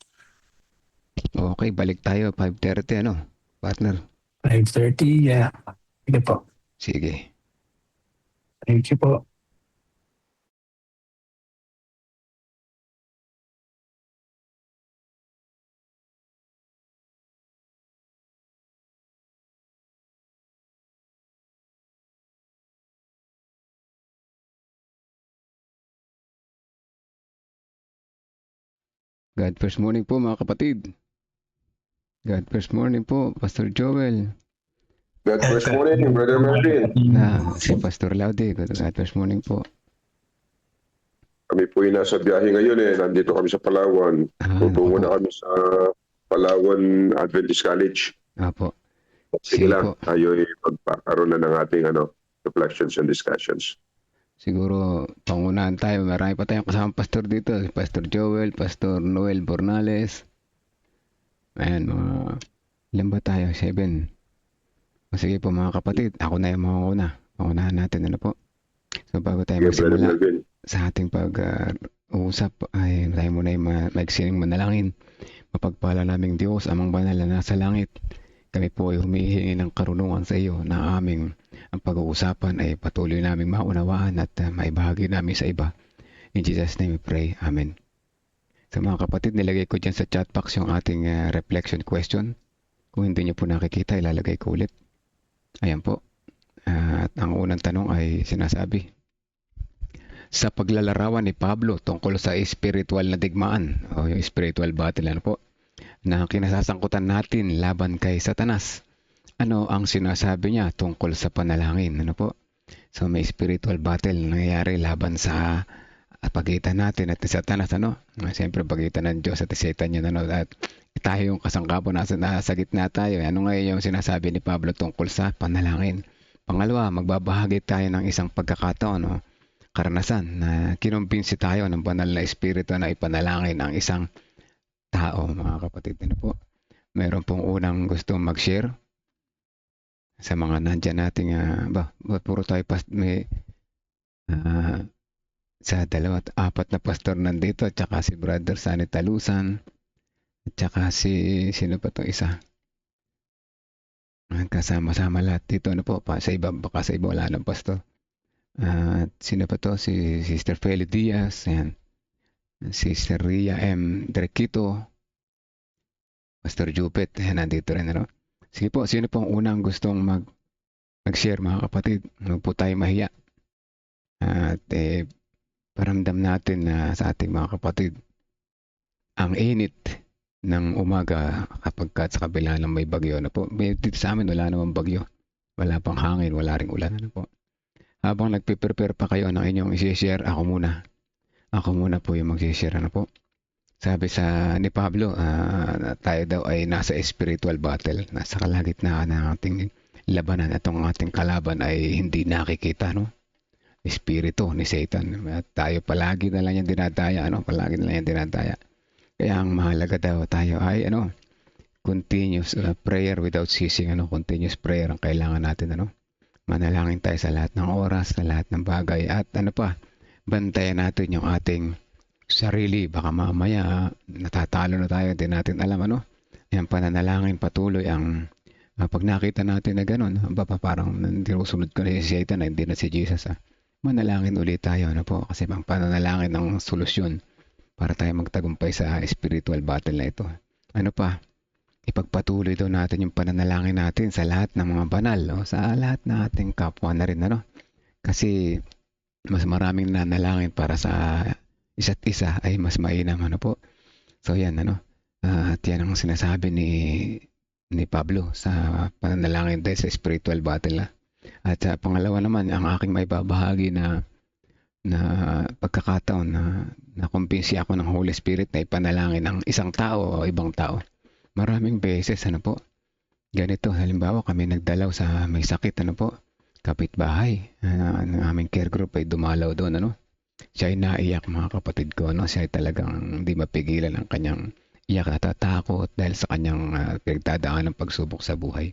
Okay, balik tayo. 5:30 partner? 5:30, yeah. Sige po. Sige. Thank you po. God first morning po mga kapatid. God first morning po, Pastor Joel. God first morning, Brother Marvin. Si Pastor Laude. God first morning po. Kami po ay nasa biyahe ngayon Nandito kami sa Palawan. Tutungo na kami sa Palawan Adventist College. Apo. Sige lang, po. tayo ay magpakaroon na ng ating reflections and discussions. Siguro pangunahan tayo. Marami pa tayong kasama pastor dito. Pastor Joel, Pastor Noel Bornales. Ayan, ilan ba tayo? 7. Sige po mga kapatid, ako na yung mga pangunahan natin po. So bago tayo magsimula sa ating pag-uusap ay tayo muna yung maigsining manalangin. Mapagpala naming Diyos, amang banal na nasa langit. Kami po ay humihingi ng karunungan sa iyo na aming ang pag-uusapan ay patuloy naming maunawaan at maibahagi namin sa iba. In Jesus' name we pray. Amen. Sa mga kapatid, nilagay ko dyan sa chat box yung ating reflection question. Kung hindi nyo po nakikita, ilalagay ko ulit. Ayan po. At ang unang tanong ay sinasabi, sa paglalarawan ni Pablo tungkol sa spiritual na digmaan o yung spiritual battle, ano po, na kinasasangkutan natin laban kay Satanas, ano ang sinasabi niya tungkol sa panalangin? Ano po? So may spiritual battle na nangyayari laban sa pagitan natin at ni Satanas, ano? Siyempre pagitan ng Diyos at Satan yun, ano? At tayo yung kasangkapo nasa gitna tayo. Ano ngayon yung sinasabi ni Pablo tungkol sa panalangin? Pangalawa, magbabahagi tayo ng isang pagkakataon, no? Karanasan na kinumbinsi tayo ng banal na espiritu na ipanalangin ang isang tao, mga kapatid. Ano po? Meron pong unang gustong mag-share sa mga nandyan nating puro tayo may sa 2 at 4 na pastor nandito, at saka si Brother Sani Talusan, at saka sino pa itong isa, kasama-sama lahat dito, ano po, sa iba, baka sa iba wala ng pastor. At sino pa to? Si Sister Feli Diaz, yan. Sister Ria M. Drequito, Pastor Jupet, yan, nandito rin, ano? Sige po, sino pong unang gustong mag-share, mga kapatid? Huwag po tayo mahiya. At paramdam natin na sa ating mga kapatid ang init ng umaga kapag sa kabila ng may bagyo, na po. Dito sa amin wala namang bagyo. Wala pang hangin, wala ring ulan, ano po. Habang nagpe-prepare pa kayo ng inyong i-share, ako muna po yung mag-share, ano po. Sabi ni Pablo, tayo daw ay nasa spiritual battle, nasa kalagitnaan ng ating labanan. Itong ating kalaban ay hindi nakikita, no? Espiritu ni Satan. At tayo palagi na lang yung dinadaya, ano? Palagi na lang yung dinadaya. Kaya ang mahalaga daw tayo ay, ano, continuous prayer without ceasing, ano? Continuous prayer ang kailangan natin, ano? Manalangin tayo sa lahat ng oras, sa lahat ng bagay, at ano pa, bantayan natin yung ating sarili. Baka mamaya natatalo na tayo, hindi natin alam, ano. Yan, pananalangin patuloy ang pag nakita natin na gano'n, parang tinusunod ko na si Satan na hindi na si Jesus. Manalangin ulit tayo, ano po, kasi ang pananalangin ng solusyon para tayo magtagumpay sa spiritual battle na ito. Ano pa? Ipagpatuloy daw natin yung pananalangin natin sa lahat ng mga banal, no? Sa lahat ng ating kapwa na rin, ano? Kasi mas maraming nanalangin para sa isa't isa ay mas mainam, ano po. So yan, ano? At yan ang sinasabi ni Pablo sa pananalangin dahil sa spiritual battle. At pangalawa naman, ang aking may babahagi na pagkakataon na kumbinsi ako ng Holy Spirit na ipanalangin ng isang tao o ibang tao. Maraming beses, ano po. Ganito, halimbawa kami nagdalaw sa may sakit, ano po. Kapitbahay, ng aming care group ay dumalaw doon, ano. Siya ay naiyak, mga kapatid ko, no. Siya ay talagang hindi mapigilan ang kanyang iyak at takot dahil sa kanyang pinagdadaan ng pagsubok sa buhay.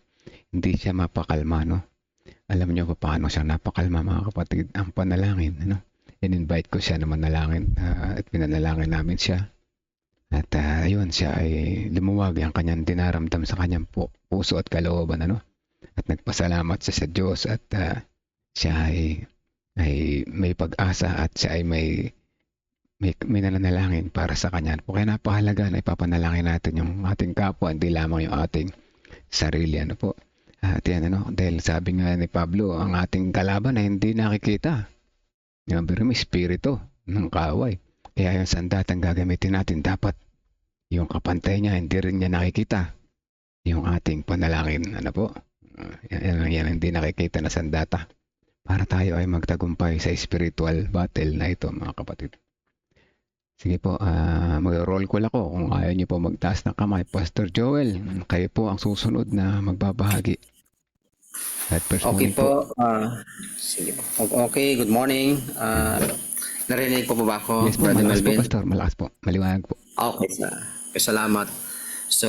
Hindi siya mapakalma, no. Alam niyo pa paano siya napakalma, mga kapatid? Ang panalangin, ano. In-invite ko siya na manalangin at pinanalangin namin siya. At ayun, siya ay lumuwag ang kanyang dinaramdam sa kanyang puso at kalooban, ano. At nagpasalamat siya sa Diyos at siya ay may pag-asa at siya ay may nananalangin para sa kanya. Kaya napahalaga na ipapanalangin natin yung ating kapwa, hindi lamang yung ating sarili, ano po. At yan, ano, dahil sabi nga ni Pablo, ang ating kalaban ay hindi nakikita. Pero may espiritu ng kaaway. Kaya yung sandatang gagamitin natin, dapat yung kapantay niya, hindi rin niya nakikita. Yung ating panalangin, ano po. Yan hindi nakikita na sandata. Para tayo ay magtagumpay sa spiritual battle na ito, mga kapatid. Sige po, mag-roll call ako. Kung ayaw niyo po magtaas ng kamay, Pastor Joel, kayo po ang susunod na magbabahagi. Okay po. Sige po. Okay, good morning. Narinig po ba ako, Yes po, Brother malakas Melvin? po, Pastor. Malakas po. Maliwanag po. Okay, salamat. So,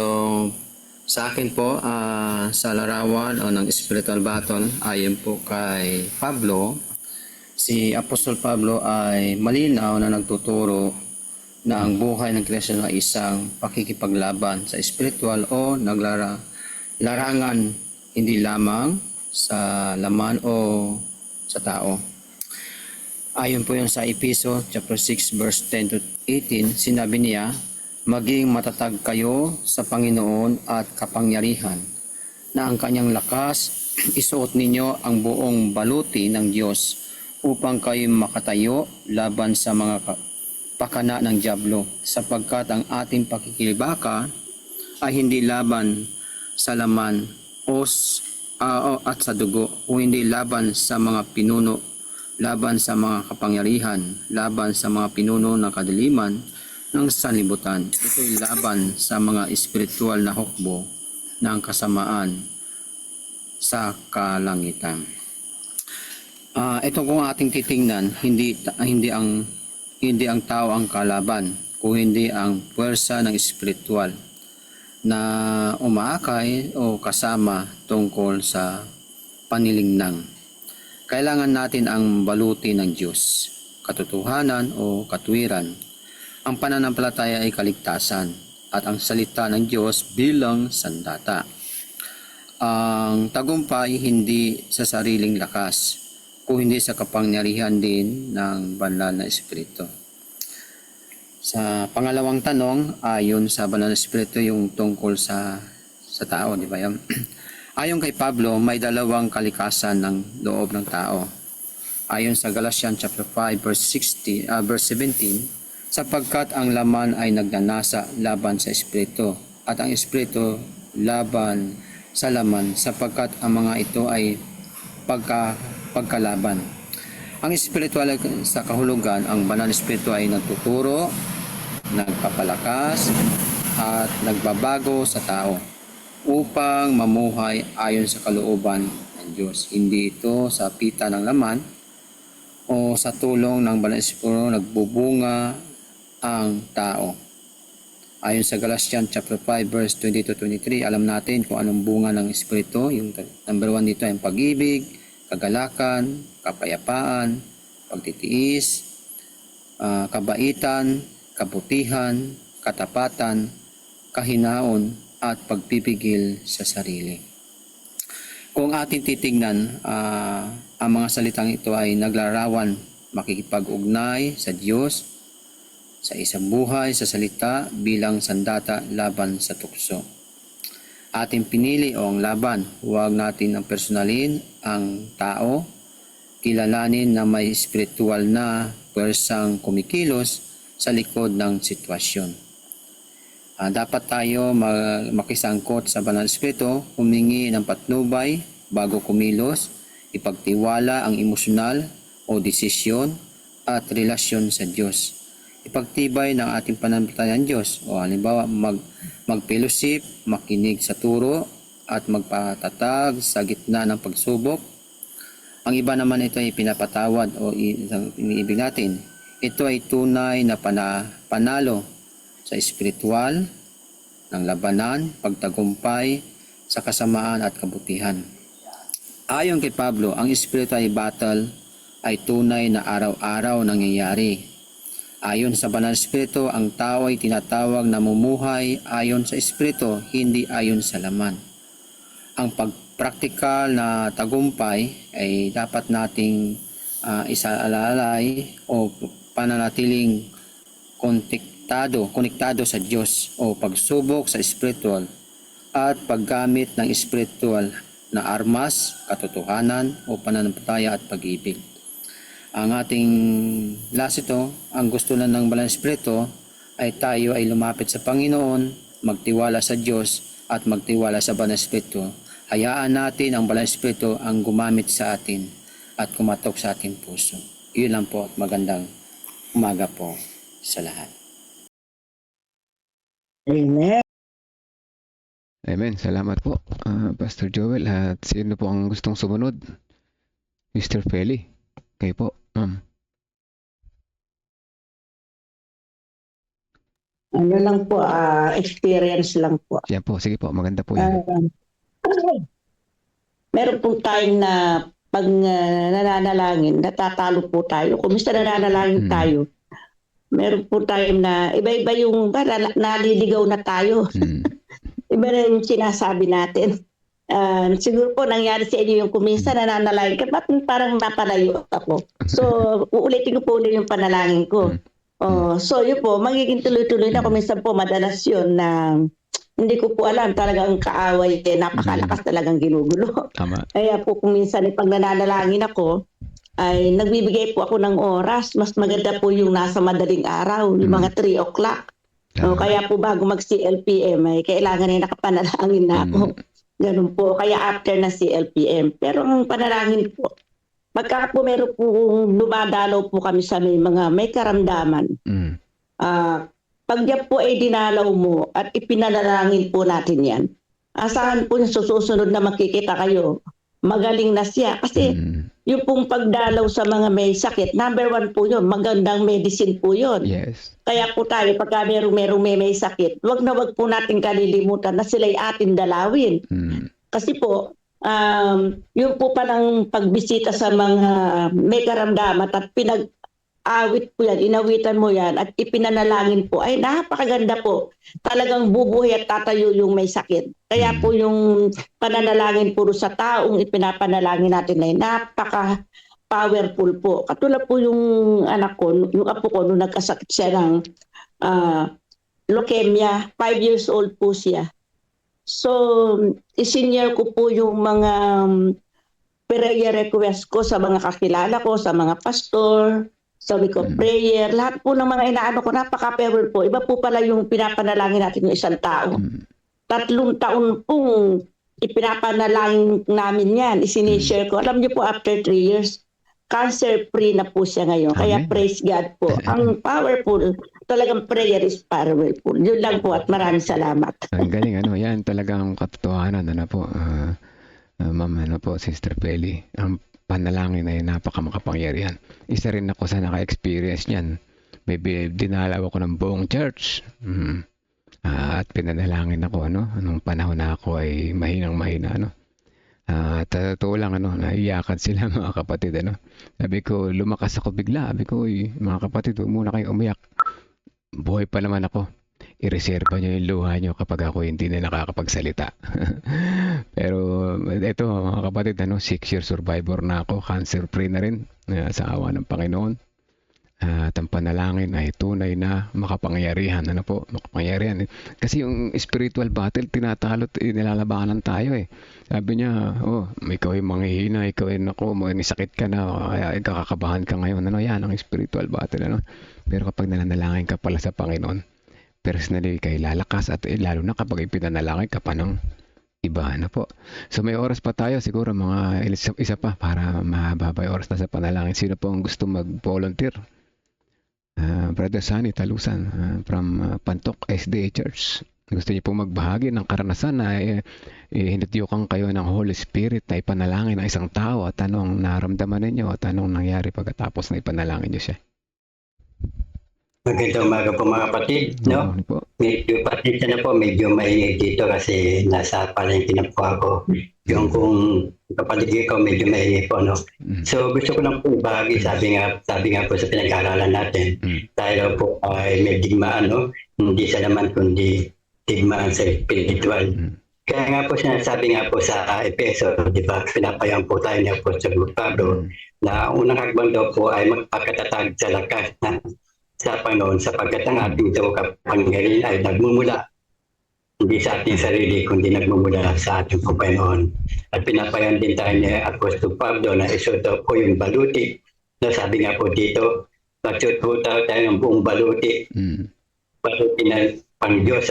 sa akin po, sa larawan o ng spiritual battle, ayon po kay Pablo, si Apostol Pablo ay malinaw na nagtuturo na ang buhay ng Kristiyan ay isang pakikipaglaban sa spiritual o larangan, hindi lamang sa laman o sa tao. Ayon po yun sa Episo chapter 6 verse 10 to 18, sinabi niya, maging matatag kayo sa Panginoon at kapangyarihan, na ang kanyang lakas isuot ninyo ang buong baluti ng Diyos upang kayo makatayo laban sa mga pakana ng dyablo, sapagkat ang ating pakikibaka ay hindi laban sa laman at sa dugo, o hindi laban sa mga pinuno, laban sa mga kapangyarihan, laban sa mga pinuno ng kadiliman ng sanlibutan. Ito'y laban sa mga espiritual na hukbo ng kasamaan sa kalangitan. Ito kung ating titingnan, hindi ang tao ang kalaban, kung hindi ang puwersa ng espiritual na umaakay o kasama tungkol sa panilingnang. Kailangan natin ang baluti ng Diyos, katotohanan o katwiran. Ang pananampalataya ay kaligtasan at ang salita ng Diyos bilang sandata. Ang tagumpay hindi sa sariling lakas, kung hindi sa kapangyarihan din ng banal na Espiritu. Sa pangalawang tanong, ayon sa banal na Espiritu yung tungkol sa tao, di ba yan? Ayon kay Pablo, may dalawang kalikasan ng loob ng tao. Ayon sa Galatians chapter 5 verse 17, sapagkat ang laman ay nagnanasa laban sa Espiritu at ang Espiritu laban sa laman, sapagkat ang mga ito ay pagkalaban. Ang espiritual sa kahulugan, ang banal na Espiritu ay nagtuturo, nagpapalakas at nagbabago sa tao upang mamuhay ayon sa kalooban ng Diyos. Hindi ito sa pita ng laman o sa tulong ng banal na Espiritu nagbubunga ang tao. Ayon sa Galatians chapter 5 verse 20-23, alam natin kung anong bunga ng Espiritu. Yung number 1 dito ay pag-ibig, kagalakan, kapayapaan, pagtitiis, kabaitan, kabutihan, katapatan, kahinaon, at pagpipigil sa sarili. Kung ating titignan, ang mga salitang ito ay naglarawan makikipag-ugnay sa Diyos, sa isang buhay, sa salita bilang sandata laban sa tukso. Ating pinili o ang laban, huwag natin ang personalin ang tao, kilalanin na may espiritual na puwersang kumikilos sa likod ng sitwasyon. Dapat tayo makisangkot sa banal na Espiritu, humingi ng patnubay bago kumilos, ipagtiwala ang emosyonal o desisyon at relasyon sa Diyos. Ipagtibay ng ating pananampalataya ng Diyos, o halimbawa mag-fellowship, makinig sa turo at magpatatag sa gitna ng pagsubok. Ang iba naman ito ay pinapatawad o iniibig natin. Ito ay tunay na panalo sa espiritual ng labanan, pagtagumpay sa kasamaan at kabutihan. Ayon kay Pablo, ang espiritual battle ay tunay na araw-araw nangyayari. Ayon sa banal na Espiritu, ang tao ay tinatawag na mumuhay ayon sa Espiritu, hindi ayon sa laman. Ang pagpraktikal na tagumpay ay dapat nating isaalalay o pananatiling konektado sa Diyos o pagsubok sa spiritual at paggamit ng spiritual na armas, katotohanan o pananampalataya at pag-ibig. Ang ating last ito, ang gusto na ng Banal na Espiritu ay tayo ay lumapit sa Panginoon, magtiwala sa Diyos at magtiwala sa Banal na Espiritu. Hayaan natin ang Banal na Espiritu ang gumamit sa atin at kumatok sa ating puso. Iyon lang po at magandang umaga po sa lahat. Amen. Amen. Salamat po, Pastor Joel. At sino po ang gustong sumunod? Mr. Feli. Kayo po, ma'am. Ano lang po, experience lang po. Yan po. Sige po. Maganda po yan. Meron pong time na pag nananalangin, natatalo po tayo. Kung minsan nananalangin tayo, meron po time na iba-iba yung naliligaw na tayo. Iba na yung sinasabi natin. Siguro po nangyari sa inyo yung kuminsan nananalangin ka, ba't parang napalayo ako? So, uulitin ko po ulit yung panalangin ko. So, yun po, magiging tuloy-tuloy na kuminsan po, madalas yun na hindi ko po alam talagang kaaway, napakalakas talagang ginugulo. Tama. Kaya po kung minsan pag nananalangin ako, ay nagbibigay po ako ng oras. Mas maganda po yung nasa madaling araw, yung mga 3 o'clock. Tama. Kaya po bago mag-CLPM, ay kailangan na nakapanalangin na ako. Ganun po. Kaya after na CLPM. Pero ang panalangin po, pagka po meron po lumadalaw po kami sa may karamdaman, pag yan po ay dinalaw mo at ipinanalangin po natin yan, asahan po yung susunod na makikita kayo, magaling na siya. Kasi yung pong pagdalaw sa mga may sakit, number 1 po yun, magandang medicine po yun. Yes. Kaya po tayo, pagka merong may sakit, wag po natin kalilimutan na sila'y atin dalawin. Kasi po, yung po palang pagbisita sa mga may karamdaman at pinag-awit po yan, inawitan mo yan at ipinanalangin po, ay napakaganda po. Talagang bubuhay at tatayo yung may sakit. Kaya po yung pananalangin puro sa taong ipinapanalangin natin ay napaka-powerful po. Katulad po yung anak ko, yung apo ko, nung nagkasakit siya ng leukemia, 5 years old po siya. So, isinyer ko po yung mga prayer request ko sa mga kakilala ko, sa mga pastor, sabi ko, prayer, lahat po ng mga inaano ko, napaka-power po. Iba po pala yung pinapanalangin natin yung isang tao. 3 taon pong ipinapanalangin namin yan, isinishare ko. Alam niyo po, after 3 years, cancer-free na po siya ngayon. Kaya Amen. praise God po. Ang powerful, talagang prayer is powerful. Yun lang po at maraming salamat. Ang galing, yan talagang katotohanan, Ma'am, Sister Peli. Ang panalangin ay napakamakapangyarihan. Isa rin ako sa naka-experience niyan. Maybe dinalaw ako ng buong church. At pinanalangin ako, nung panahon na ako ay mahinang-mahina, At totoo lang, naiyakan sila mga kapatid, Sabi ko, lumakas ako bigla. Sabi ko, mga kapatid, huwag muna kayo umiyak. Buhay pa naman ako. I-reserva nyo yung luha nyo kapag ako hindi na nakakapagsalita. Pero ito mga kapatid, 6-year survivor na ako, cancer-free na rin sa awa ng Panginoon. At ang panalangin ay tunay na makapangyarihan. Makapangyarihan. Kasi yung spiritual battle, tinatalo't nilalabanan tayo Sabi niya, ikaw ay manghihina, ikaw ay may sakit ka na, kaya kakakabahan ka ngayon. Yan ang spiritual battle. Pero kapag nananalangin ka pala sa Panginoon, personally kay lalakas at lalo na kapag ipinanalangin ka pa ng iba po. So may oras pa tayo, siguro mga isa pa para mahaba yung oras na sa panalangin. Sino po ang gusto mag-volunteer? Brother Sunny Talusan from Pantok SDA Church. Gusto niyo po magbahagi ng karanasan na hinityukan kayo ng Holy Spirit na ipanalangin ng isang tao at anong naramdaman ninyo at anong nangyari pagkatapos na ipanalangin niyo siya? Magandang umaga po mga kapatid, Medyo pasensya na po, medyo maingay dito kasi nasa palengke na po ako. Yung kung kapatid ko medyo maingay po, So gusto ko lang po ibahagi, sabi nga po sa pinag-aaralan natin, tayo po ay may digmaan, Hindi sa naman kundi digmaan sa spiritual. Kaya nga po sinasabi nga po sa Epeso, di ba, pinapayang po tayo ni Apostol Pablo na unang hakbang daw po ay magpakatatag sa lakas sa Panginoon sapagkat ang ating kapangyarihan ay nagmumula hindi sa ating sarili kundi nagmumula sa ating Panginoon. At pinapayan din tayo ni Apostol Pablo na isuot po yung baluti. Sabi nga po dito, magsuot po tayo ng buong baluti. Baluti na pang Diyos.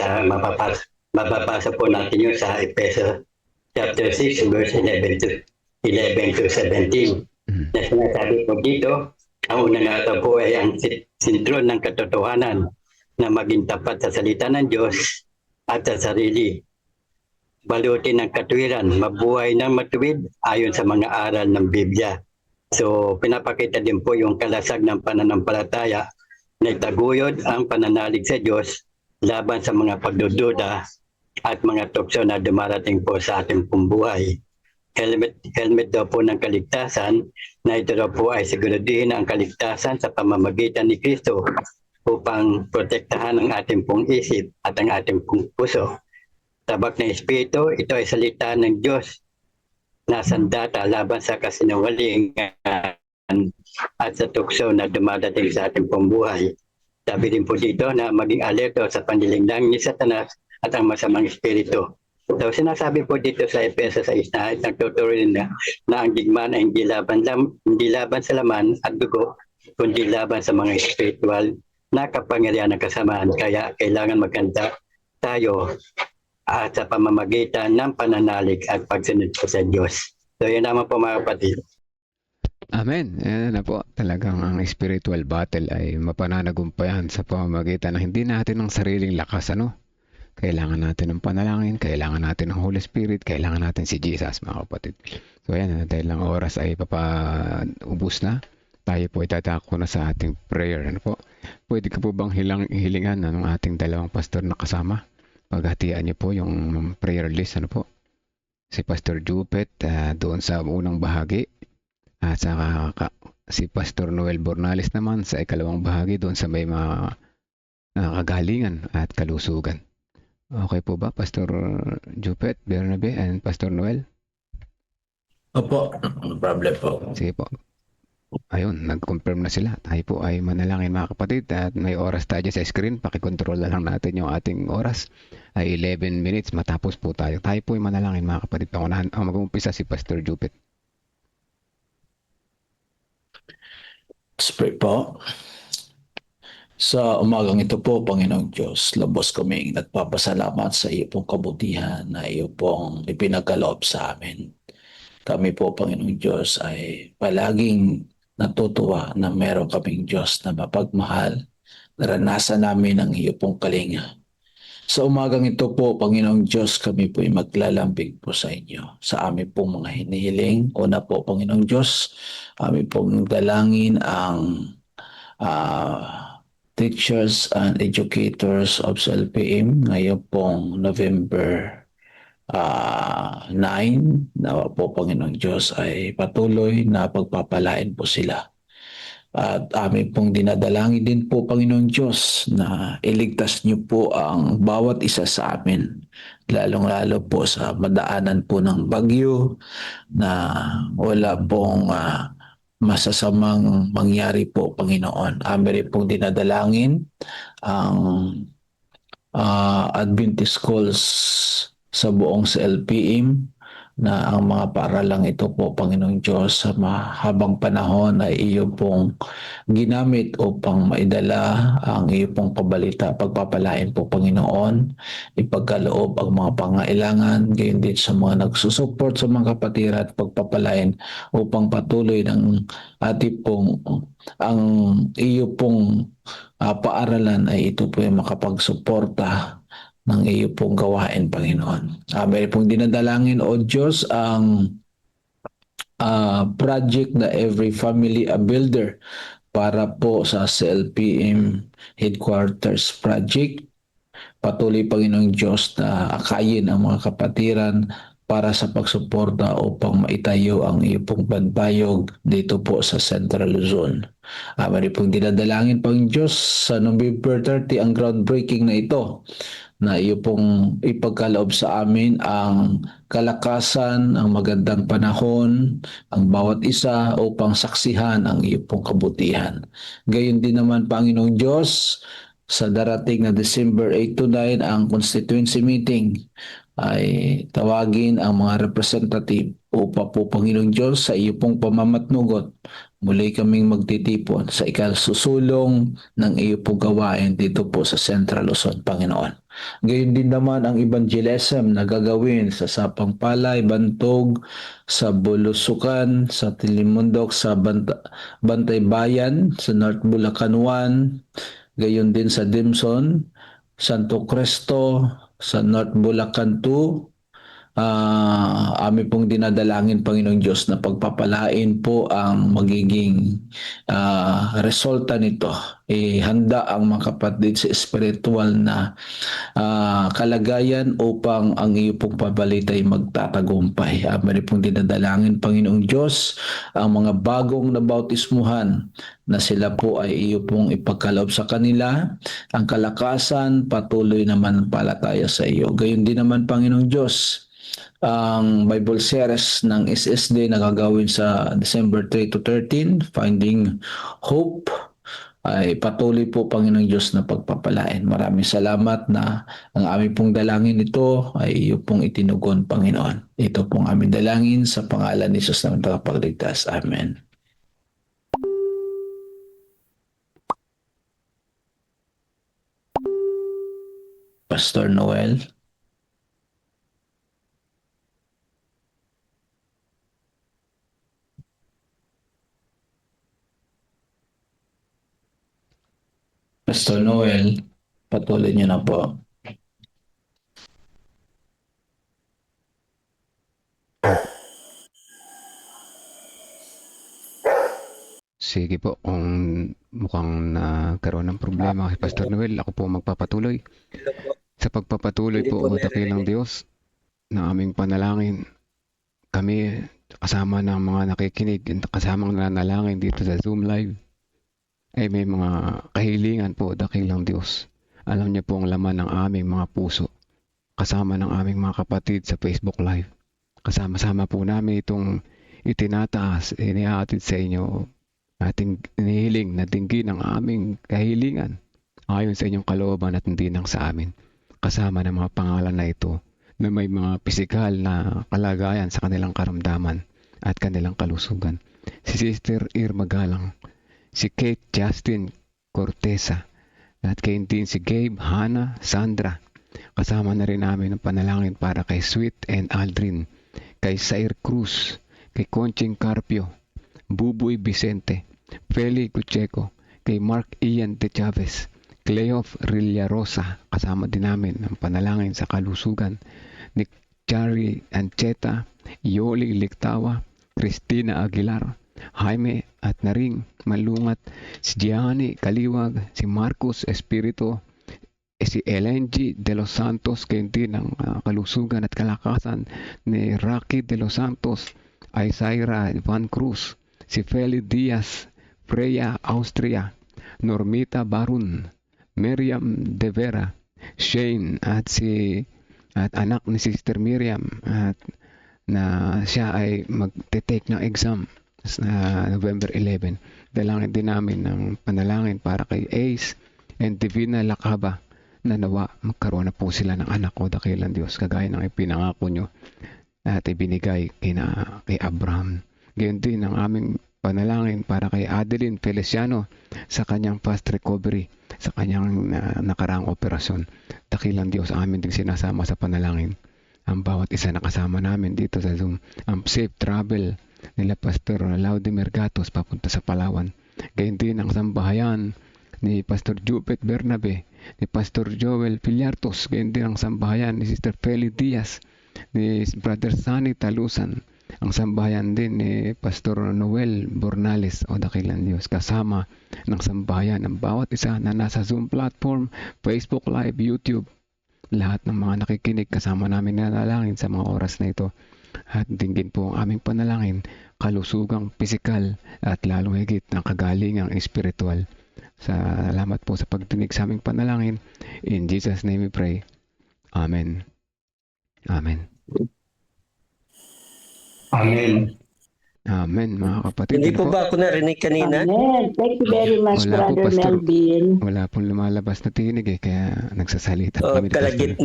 Mababasa po natin yun sa Epeso chapter 6 verse 11 to 17. Na sinasabi po dito, ang una nga ito po ay ang sintron ng katotohanan na maging tapat sa salita ng Diyos at sa sarili. Baluti ng katwiran, mabuhay ng matuwid ayon sa mga aral ng Biblia. So pinapakita din po yung kalasag ng pananampalataya na itaguyod ang pananalig sa Diyos laban sa mga pagdududa at mga tukso na dumarating po sa ating pumbuhay. Helmet daw po ng kaligtasan na ito daw po ay siguraduhin ang kaligtasan sa pamamagitan ni Kristo upang protektahan ang ating pong isip at ang ating pong puso. tabak na espiritu, ito ay salita ng Diyos na sandata laban sa kasinungalingan at sa tukso na dumadating sa ating pambuhay. Sabi din po dito na maging alerto sa panlilinglang ni Satanas at ang masamang espiritu. So sinasabi po dito sa Efeso 6 na nagtuturo na ang digmaan ay hindi laban sa laman at dugo, kundi laban sa mga spiritual na kapangyarihan ng kasamaan. Kaya kailangan maganda tayo at sa pamamagitan ng pananalig at pagsunod po sa Diyos. So yun naman po mga kapatid. Amen. Ayan na po. Talagang ang spiritual battle ay mapananagumpayan sa pamamagitan ng hindi natin ng sariling lakas, ano? Kailangan natin ng panalangin, kailangan natin ng Holy Spirit, kailangan natin si Jesus, mga kapatid. So ayan, dahil lang oras ay papaubos na, tayo po itatako na sa ating prayer. Ano po? Pwede ka po bang hilingan ng ating dalawang pastor na kasama? Paghatian niyo po yung prayer list, ano po? Si Pastor Jupet doon sa unang bahagi. At saka si Pastor Noel Bornales naman sa ikalawang bahagi doon sa may mga kagalingan at kalusugan. Okay po ba, Pastor Jupet, Bernabe, and Pastor Noel? Opo, no problem po. Sige po. Ayun, nag-confirm na sila. Tayo po ay manalangin, mga kapatid, at may oras tayo sa screen. Pakikontrol na lang natin yung ating oras. Ay 11 minutes matapos po tayo. Tayo po ay manalangin, mga kapatid. Pangunahan ang mag-umpisa si Pastor Jupet. Let's pray po. Sa umagang ito po, Panginoong Diyos, labos kaming nagpapasalamat sa iyo pong kabutihan na iyo pong ipinagkaloob sa amin. Kami po, Panginoong Diyos, ay palaging natutuwa na meron kaming Diyos na mapagmahal. Naranasan namin ang iyo pong kalinga. Sa umagang ito po, Panginoong Diyos, kami po ay maglalambing po sa inyo. Sa amin pong mga hinihiling. Una po, Panginoong Diyos, amin pong dalangin ang teachers and educators of LPM ngayon pong November 9. Nawa po, Panginoong Diyos, ay patuloy na pagpapalain po sila. At amin pong dinadalangin din po, Panginoong Diyos, na iligtas niyo po ang bawat isa sa amin, lalong-lalo po sa madaanan po ng bagyo, na wala pong masasamang mangyari po, Panginoon. Amin rin pong dinadalangin ang Adventist schools sa buong sa LPM, na ang mga paaralang ito po, Panginoong Diyos, sa mahabang panahon ay iyo pong ginamit upang maidala ang iyo pong pabalita. Pagpapalain po, Panginoon, ipagkaloob ang mga pangailangan, gayon din sa mga nagsusuport sa mga kapatiran, pagpapalain upang patuloy ng ating pong ang iyo pong paaralan ay ito po ay makapagsuporta ng iyo pong gawain, Panginoon. Amin pong dinadalangin, O Diyos, ang project na Every Family a Builder para po sa CLPM Headquarters Project. Patuloy, Panginoong Diyos, na akayin ang mga kapatiran para sa pagsuporta upang maitayo ang iyo pong banbayog dito po sa Central Luzon. Amin pong dinadalangin, Panginoong Diyos, sa November 30 ang groundbreaking na ito, na iyo pong ipagkaloob sa amin ang kalakasan, ang magandang panahon, ang bawat isa upang saksihan ang iyo pong kabutihan. Gayon din naman, Panginoong Diyos, sa darating na December 8 to 9 ang constituency meeting, ay tawagin ang mga representative upang po, Panginoong Diyos, sa iyo pong pamamatnugot, muli kaming magtitipon sa ikasusulong ng iyo pong gawain dito po sa Central Luzon, Panginoon. Gayon din naman ang evangelism na gagawin sa Sapang Palay, Bantog, sa Bulusukan, sa Tilimundok, sa Bantay Bayan, sa North Bulacan 1, gayon din sa Dimson, Santo Cristo, sa North Bulacan 2, amin pong dinadalangin, Panginoong Diyos, na pagpapalain po ang magiging resulta nito. Handa ang mga kapatid sa spiritual na kalagayan upang ang iyo pong pabalita ay magtatagumpay. Amin pong dinadalangin, Panginoong Diyos, ang mga bagong nabautismuhan na sila po ay iyo pong ipagkaloob sa kanila ang kalakasan, patuloy naman palataya sa iyo. Gayon din naman, Panginoong Diyos, ang Bible series ng SSD na gagawin sa December 3 to 13, Finding Hope, ay patuloy po, Panginoong Diyos, na pagpapalain. Maraming salamat na ang aming pong dalangin ito ay iyo pong itinugon, Panginoon. Ito pong aming dalangin sa pangalan ni Jesus na tagapagligtas. Amen. Pastor Noel. Pastor Noel, patuloy niyo na po. Sige po, kung mukhang nagkaroon ng problema kay Pastor Noel, ako po magpapatuloy. Sa pagpapatuloy po, o dakilang Diyos, na aming panalangin, kami kasama ng mga nakikinig, kasama ng nanalangin dito sa Zoom Live, ay may mga kahilingan po, dakilang Diyos. Alam niyo po ang laman ng aming mga puso, kasama ng aming mga kapatid sa Facebook Live. Kasama-sama po namin itong itinataas, inihatid sa inyo, ating inihiling na dinggin ang aming kahilingan ayon sa inyong kalooban at hindi nang sa amin. Kasama ng mga pangalan na ito na may mga pisikal na kalagayan sa kanilang karamdaman at kanilang kalusugan. Si Sister Irma Galang, si Kate Justin Cortesa, at kay din si Gabe, Hannah, Sandra. Kasama na rin namin ang panalangin para kay Sweet and Aldrin, kay Sair Cruz, kay Conching Carpio, Buboy Vicente, Feli Gucheco, kay Mark Ian De Chavez, Cleof Rillarosa. Kasama din namin ang panalangin sa kalusugan ni Chari Ancheta, Yoli Lictawa, Cristina Aguilar, Jaime at Naring Malungat, si Gianni Kaliwag, si Marcos Espirito, si LNG de los Santos, kayo din ang kalusugan at kalakasan ni Rocky de los Santos, Isaira Van Cruz, si Feli Diaz, Freya Austria, Normita Barun, Miriam De Vera, Shane at anak ni Sister Miriam at na siya ay magte-take ng exam sa November 11. Dalangin din namin ng panalangin para kay Ace and Divina Lakaba na nawa magkaroon na po sila ng anak o dakilang Diyos kagaya ng ipinangako nyo at ibinigay kay Abraham. Gayon din ang aming panalangin para kay Adeline Feliciano sa kanyang fast recovery sa kanyang nakaraang operasyon. Dakilang Diyos, amin din sinasama sa panalangin ang bawat isa na kasama namin dito sa Zoom. Ang safe travel nila Pastor Laudimir Gatos papunta sa Palawan. Gayon din ang sambahayan ni Pastor Jupet Bernabe, ni Pastor Joel Villartos. Gayon din ang sambahayan ni Sister Feli Diaz, ni Brother Sunny Talusan. Ang sambahayan din ni Pastor Noel Bornales o dakilang Diyos. Kasama ng sambahayan ng bawat isa na nasa Zoom platform, Facebook Live, YouTube. Lahat ng mga nakikinig kasama namin nanalangin sa mga oras na ito. At dinggin po ang aming panalangin, kalusugang pisikal at lalong higit ng kagalingang espiritual. Salamat po sa pagdinig sa aming panalangin. In Jesus' name we pray. Amen. Amen. Amen. Amen, mga kapatid. Hindi po ba ako narinig kanina? Amen. Thank you very much, Wala po, Brother Pastor. Melvin. Wala pong lumalabas na tinig kaya nagsasalita O, kami. ni Pastor.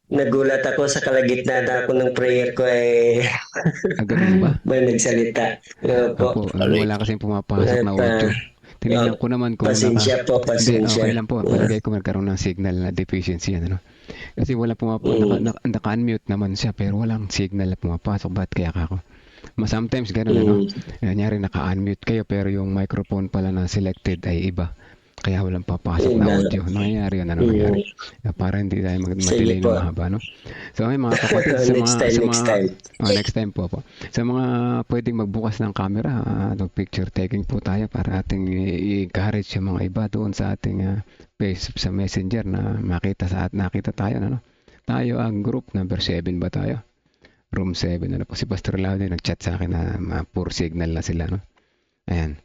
nagulat ako sa kalagitnaan ako ng prayer ko Ganun ba? may nagsalita. Opo, wala kasing pumapasok na audio. Tinignan ko naman kung pasensya po, Hindi, pasensya. okay lang po. Palagay ko magkaroon ng signal na deficiency. Ano? Kasi wala naka-unmute naman siya pero walang signal na pumapasok. Ba't kaya ako? Sometimes gano'n, ano? Nangyari naka-unmute kayo pero yung microphone pala na selected ay iba. Kaya walang papasok na audio. Nangyayari yun, nangyayari. Para hindi tayo madelay ng mahaba, no? So, ay mga kapatid, next time po. Sa mga pwedeng magbukas ng camera, picture taking po tayo para ating i-encourage yung mga iba doon sa ating page sa Messenger na nakita tayo, no? Tayo ang group number 7 ba tayo? Room 7, ano po, si Pastor Laude nag-chat sa akin na poor signal na sila, no? Ayan.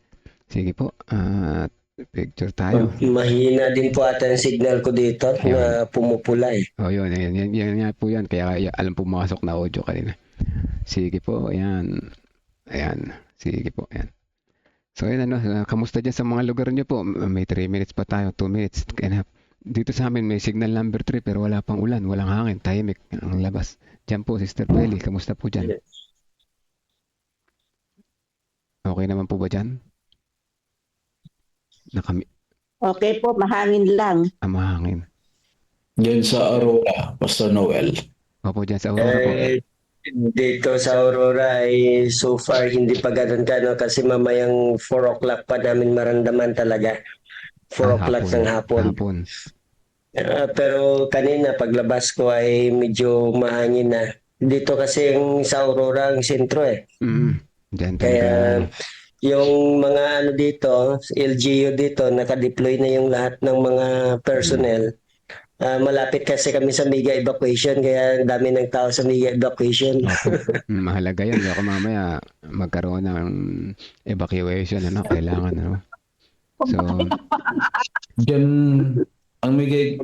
Sige po, picture tayo. Mahina din po ata ang signal ko dito na pumupula eh. Yun po yan. Kaya alam pumasok na audio kanina. Sige po, ayan. Sige po, ayan. So, ayan, kamusta dyan sa mga lugar nyo po? May 3 minutes pa tayo, 2 minutes. Dito sa amin may signal number 3 pero wala pang ulan, walang hangin, tahimik ang labas. Diyan po, Sister Belly, kamusta po dyan? Okay naman po ba dyan? Okay po, mahangin lang. Mahangin. Diyan sa Aurora, Pastor Noel. Opo, dyan sa Aurora po. Dito sa Aurora ay so far hindi pa ganun no? Kasi mamayang 4 o'clock pa namin maramdaman talaga. 4 o'clock ng hapon. Pero kanina paglabas ko ay medyo mahangin na. Dito kasi yung sa Aurora ang sentro eh. Diyan Kaya yung mga dito, LGU dito, nakadeploy na yung lahat ng mga personnel. Malapit kasi kami sa mega evacuation, kaya dami ng tao sa mega evacuation. Mahalaga yan. Baka mamaya magkaroon ng evacuation, kailangan, So, Diyan, ang mega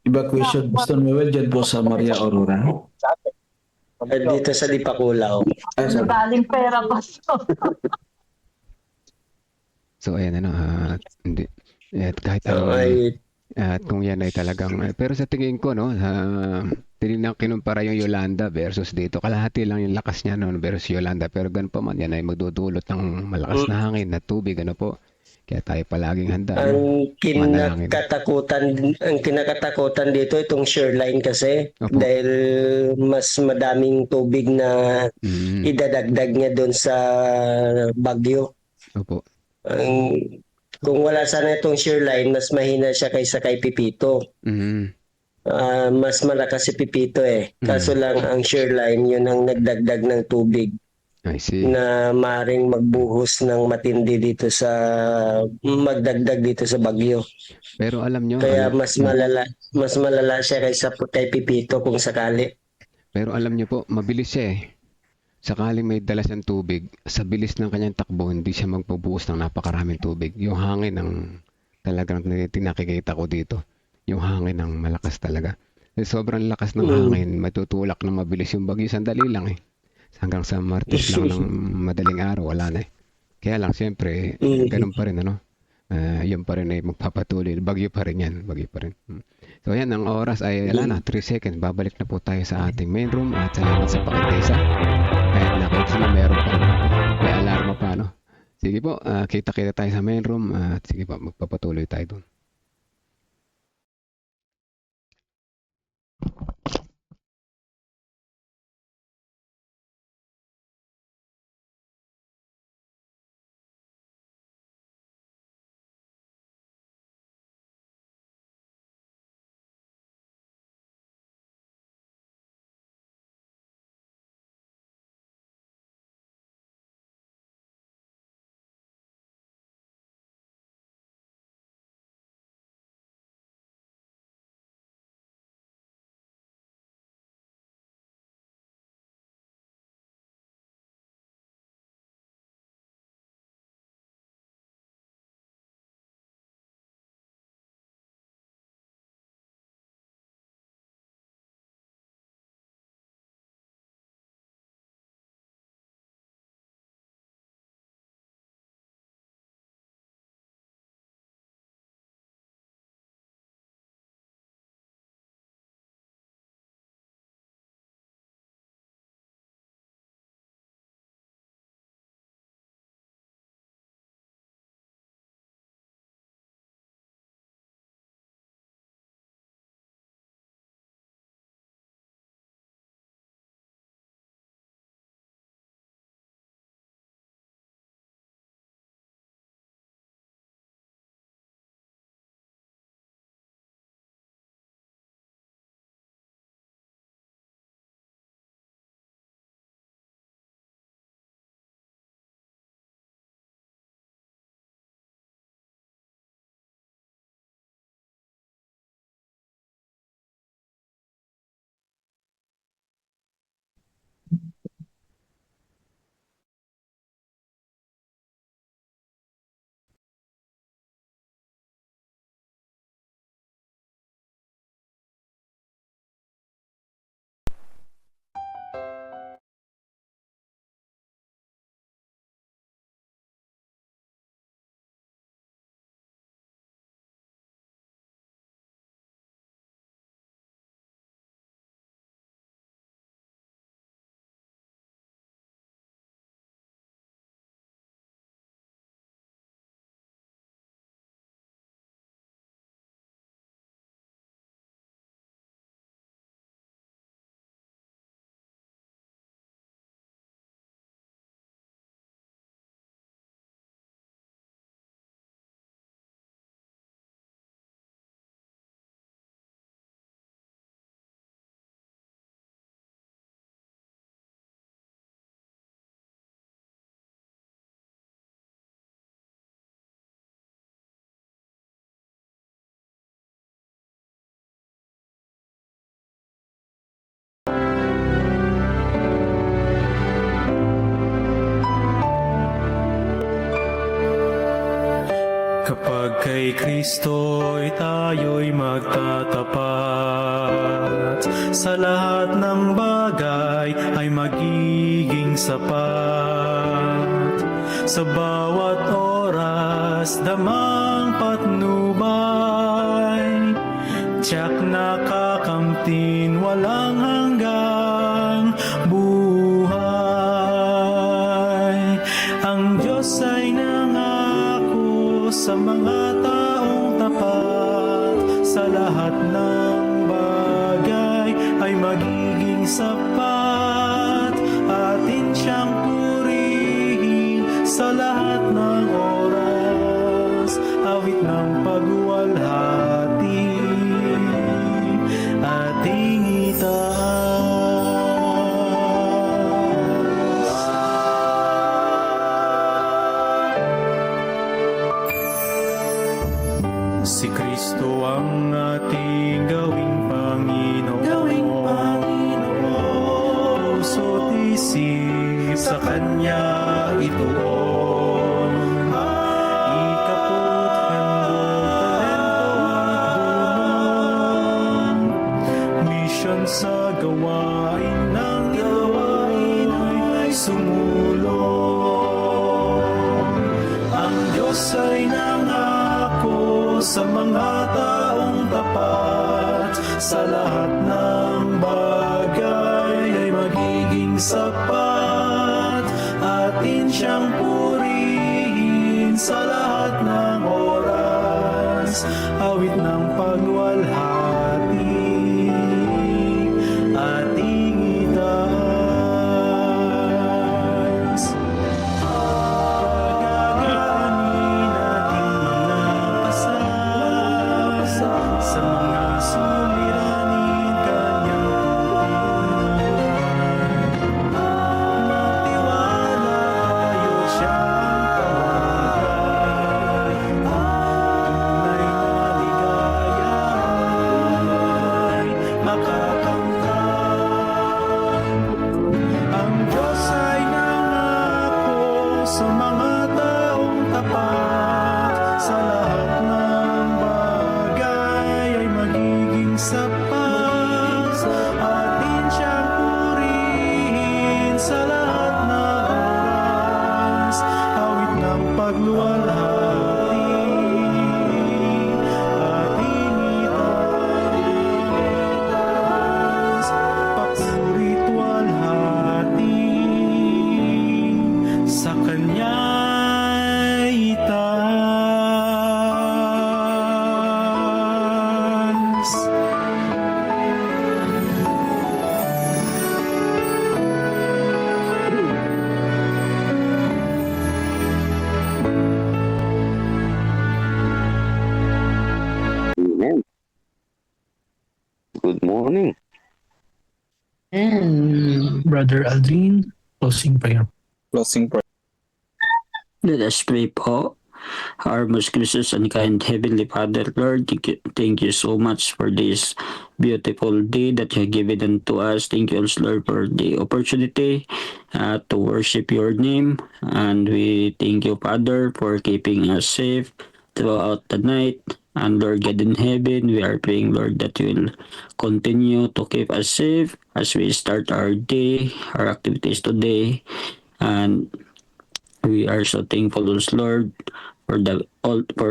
evacuation, Pastor Noel, diyan po sa Maria Aurora. Dito sa Dipakulaw. Galing pera, Pastor. So, ayan, hindi. At kahit at kung yan ay talagang, pero sa tingin ko, kinumpara yung Yolanda versus dito. Kalahati lang yung lakas niya, versus Yolanda. Pero ganun pa man, yan ay magdudulot ng malakas na hangin, na tubig, po. Kaya tayo palaging handa. Ang kinakatakutan dito itong shoreline kasi. Opo. Dahil mas madaming tubig na idadagdag niya doon sa bagyo. Opo. Kung wala sana itong shoreline, mas mahina siya kaysa kay Pipito. Mas malakas si Pipito eh. Kaso lang ang shoreline, yun ang nagdagdag ng tubig. I see. Na maring magbuhos ng matindi dito magdagdag dito sa bagyo. Pero alam nyo, Kaya mas malala siya kaysa kay Pipito kung sakali. Pero alam nyo po, mabilis siya eh. Sakaling may dalas ng tubig, sa bilis ng kanyang takbo, hindi siya magbubuhos ng napakaraming tubig. Yung hangin ang talagang nakikita ko dito. Yung hangin ang malakas talaga. Sobrang lakas ng hangin, matutulak na mabilis yung bagyo. Sandali lang eh. Hanggang sa Martes lang ng madaling araw, wala na eh. Kaya lang, siyempre, ganun pa rin, yun pa rin ay magpapatuloy. Bagyo pa rin yan, bagyo pa rin. So, yan, ang oras ay, 3 seconds. Babalik na po tayo sa ating main room at salamat sa pakitesa. Kahit nakita na meron pa, may alarma pa, Sige po, kita-kita tayo sa main room at sige po, magpapatuloy tayo doon. kay Kristo'y tayo'y magtatapat. Sa lahat ng bagay ay magiging sapat. Sa bawat oras, damang patnubay. Tiyak nakakamtin, walang hanggang buhay. Ang Diyos ay nangako sa mga taong tapat. Sa lahat ng bagay ay magiging sapat. Atin siyang purihin sa lahat ng oras. Awit ng pagwalhati ating itaas. Si Kristo ang ating gawing Panginoon. Puso't isip sa Kanya ituon. Ikaput, handog, talento at mission sa gawain ng Diyos ay sumulong. Ang Diyos ay nangako sa mga taong tapat. Sa lahat ng bagay ay magiging sapat. Atin siyang purihin sa lahat ng oras. Awit ng pagwalhati ating itaas. Pagagaanin ating mga pasal sa mga suliranin Kanyang tutiran. Magtiwala tayo siyang tawagan. Tunay na ligaya ay makakamtan. Ang Diyos ay nangako sa mga taong tapat. Sa lahat ng bagay ay magiging sapat. Atin siyang purihin sa lahat ng oras. Awit ng pagluwalhati ating itaas. Papuri't walhati sa Kanya itaas. Amen. Good morning. And Brother Aldrin, closing prayer. Let us pray po. Our most gracious and kind Heavenly Father, Lord, thank you so much for this beautiful day that you have given unto us. Thank you also, Lord, for the opportunity to worship your name. And we thank you, Father, for keeping us safe throughout the night. And Lord God in heaven, we are praying, Lord, that you will continue to keep us safe as we start our day, our activities today. And we are so thankful, Lord, for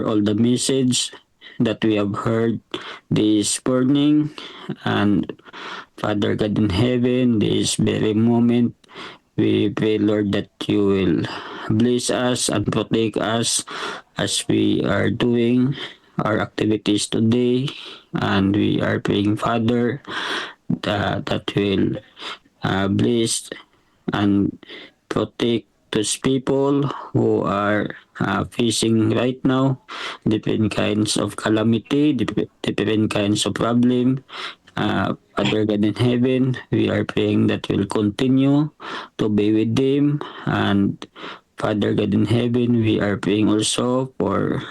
all the message that we have heard this morning. And Father God in heaven, this very moment, we pray, Lord, that you will bless us and protect us as we are doing our activities today. And we are praying, Father, that will bless and protect those people who are facing right now different kinds of calamity, different kinds of problem. Father God in heaven, we are praying that you'll continue to be with them. And Father God in heaven, we are praying also for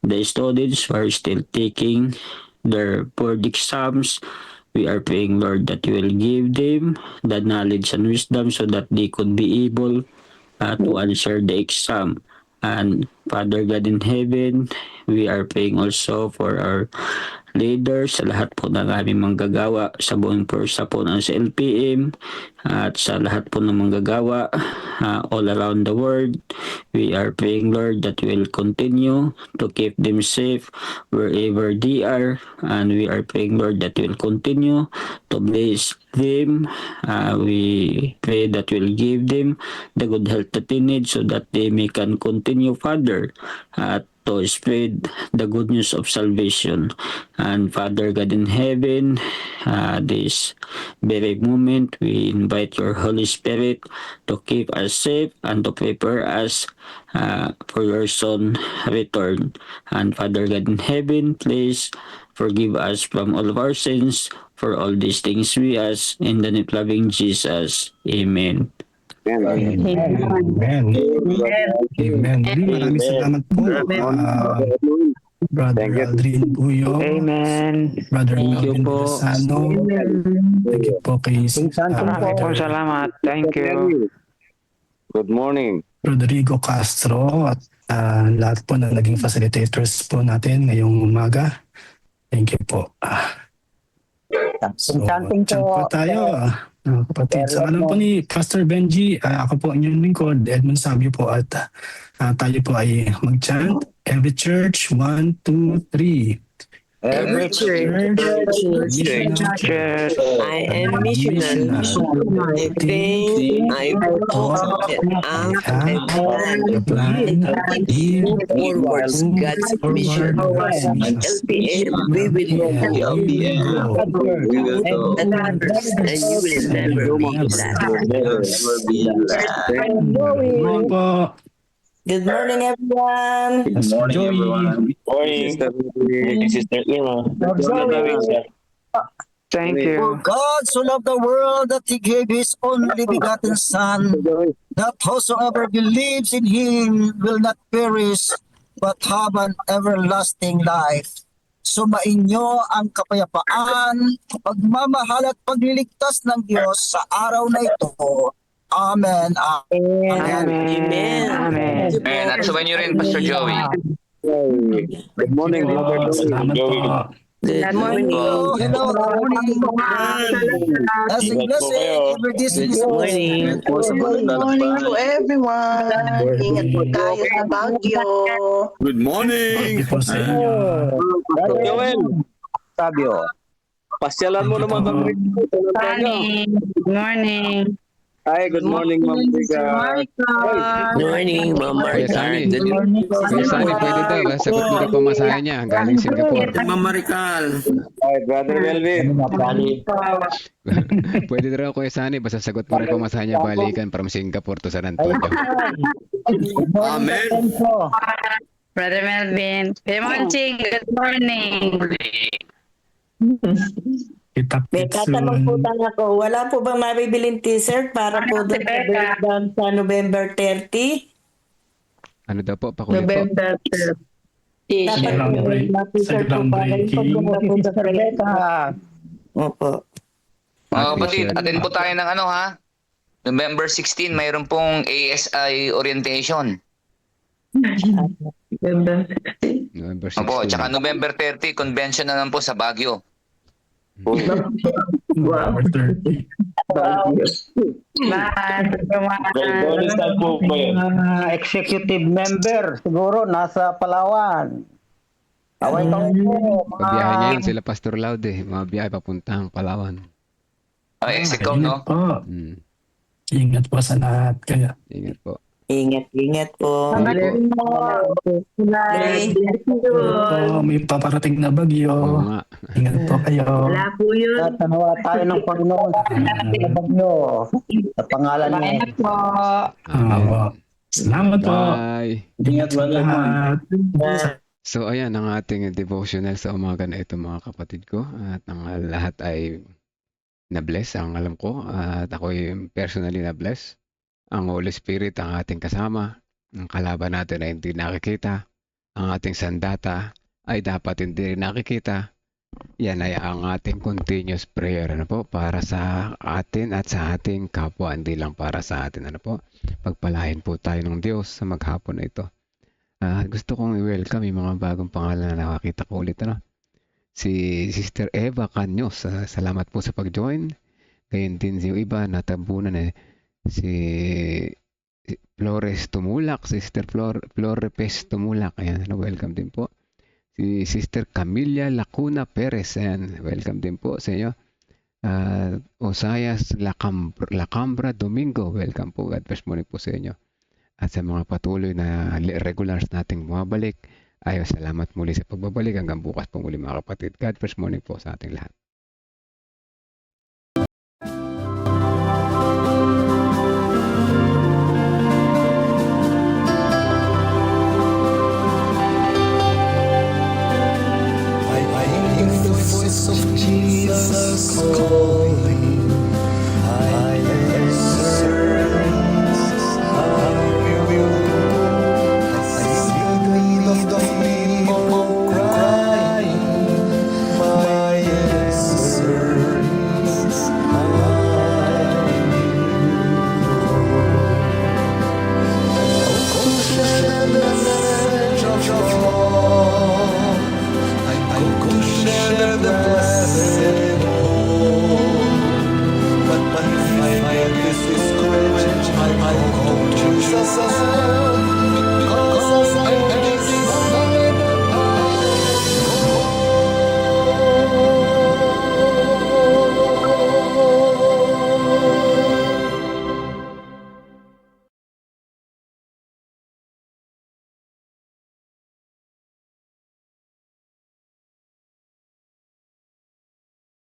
the students who are still taking their board exams. We are praying, Lord, that you will give them the knowledge and wisdom so that they could be able to answer the exam. And Father God in heaven, we are praying also for our leaders, sa lahat po ng aming manggagawa, sa buong pursa po ng LPM, at sa lahat po ng manggagawa all around the world. We are praying, Lord, that you will continue to keep them safe wherever they are, and we are praying, Lord, that you will continue to bless them. We pray that you will give them the good health that they need so that they may can continue, Father, to spread the good news of salvation. And Father God in heaven, this very moment, we invite your Holy Spirit to keep us safe and to prepare us for your Son return. And Father God in heaven, please forgive us from all of our sins. For all these things we ask in the name of loving Jesus. Amen. Amen. Amen. Maraming salamat po. Brother Aldrin Buyo. Amen. Brother Thank you Melvin po. Villasano. Thank you po kay Salamat. Thank you. Good morning. Rodrigo Castro at lahat po na naging facilitators po natin ngayong umaga. Thank you po. So, chat po tayo. Kapatid, sa alam po ni Pastor Benji, ako po ang inyong lingkod, Edmund Sabio po, at tayo po ay mag-chant. Every church, 1, 2, 3. Every church, I am missional. I think I hope that our plan move towards God's mission. LPM, we will go. And you will never be last. Good morning, everyone. Good morning, everyone. Sister Irma. Thank you. For God so loved the world that he gave his only begotten Son, that whosoever believes in him will not perish, but have an everlasting life. Sumainyo ang kapayapaan, pagmamahal at pagliligtas ng Diyos sa araw na ito. Amen. Amen. At sumayin niyo rin, Pastor Joey. Good morning, Brother Salamat po. Good morning. Hello, good morning. Blessing, every Good morning. Good morning to everyone. Ingat po tayo sa Baguio. Good morning. Thank you po sa inyo. Joel, Sabio, pasyalan mo naman kami. Good morning. Hi, good morning, Ma'am Rica. Good morning, Ma'am Kuya Marta. Sani. Good Kuya Sani, pwede daw. Sagot mo daw pamasahe niya. Galing Singapore. Ma'am Marical. Hi, Brother Melvin. Pwede daw, Kuya Sani. Basta sagot mo rin pamasahe niya balikan from Singapore to San Antonio. Amen. Brother Melvin. Pemonching, good morning. May tatanong po ako, wala po bang mabibiling t-shirt para po doon sa breakdown sa November 30? Ano daw po? Pakulit po. November 30. Dapat po may t-shirt po para yung pagpunta po sa breakdown. Opo. Mga kapatid, attend po tayo ng November 16, mayroon pong ASI orientation. November November 16. Opo, tsaka November 30, convention na lang po sa Baguio. Wow. 30. executive member, siguro, nasa Palawan. Away ka po. Pabiyahe ngayon sila Pastor Loud eh. Mga biyahe papuntang Palawan. Execom, no? Po. Ingat po sa lahat. Kaya. Ingat po. Ingat po. May paparating na bagyo. Oo nga. Ingat po kayo. Wala po yun. Tanawa tayo ng Panginoon sa bagyo. Sa pangalan niya. Salamat po. Bye. Ingat po lahat. So ayan ang ating devotional sa umaga na ito mga kapatid ko. At ang lahat ay na-bless ang alam ko. At ako ay personally na-bless. Ang Holy Spirit ang ating kasama. Ang kalaban natin ay hindi nakikita. Ang ating sandata ay dapat hindi rin nakikita. Yan ay ang ating continuous prayer para sa atin at sa ating kapwa. Hindi lang para sa atin. Pagpalain po tayo ng Diyos sa maghapon na ito. Gusto kong i-welcome yung mga bagong pangalan na nakakita ko ulit. Si Sister Eva Caños, salamat po sa pag-join. Gayun din yung iba, natabunan si Flores Tumulak, Sister Florepes Tumulak. Ayan, welcome din po. Si Sister Camilla Lacuna Perez, ayan, welcome din po sa inyo. Osayas Lacambra Domingo, welcome po. God bless morning po sa inyo. At sa mga patuloy na regulars nating bumabalik, ay salamat muli sa pagbabalik. Hanggang bukas po muli mga kapatid. God bless morning po sa ating lahat. I hear the voice of Jesus call.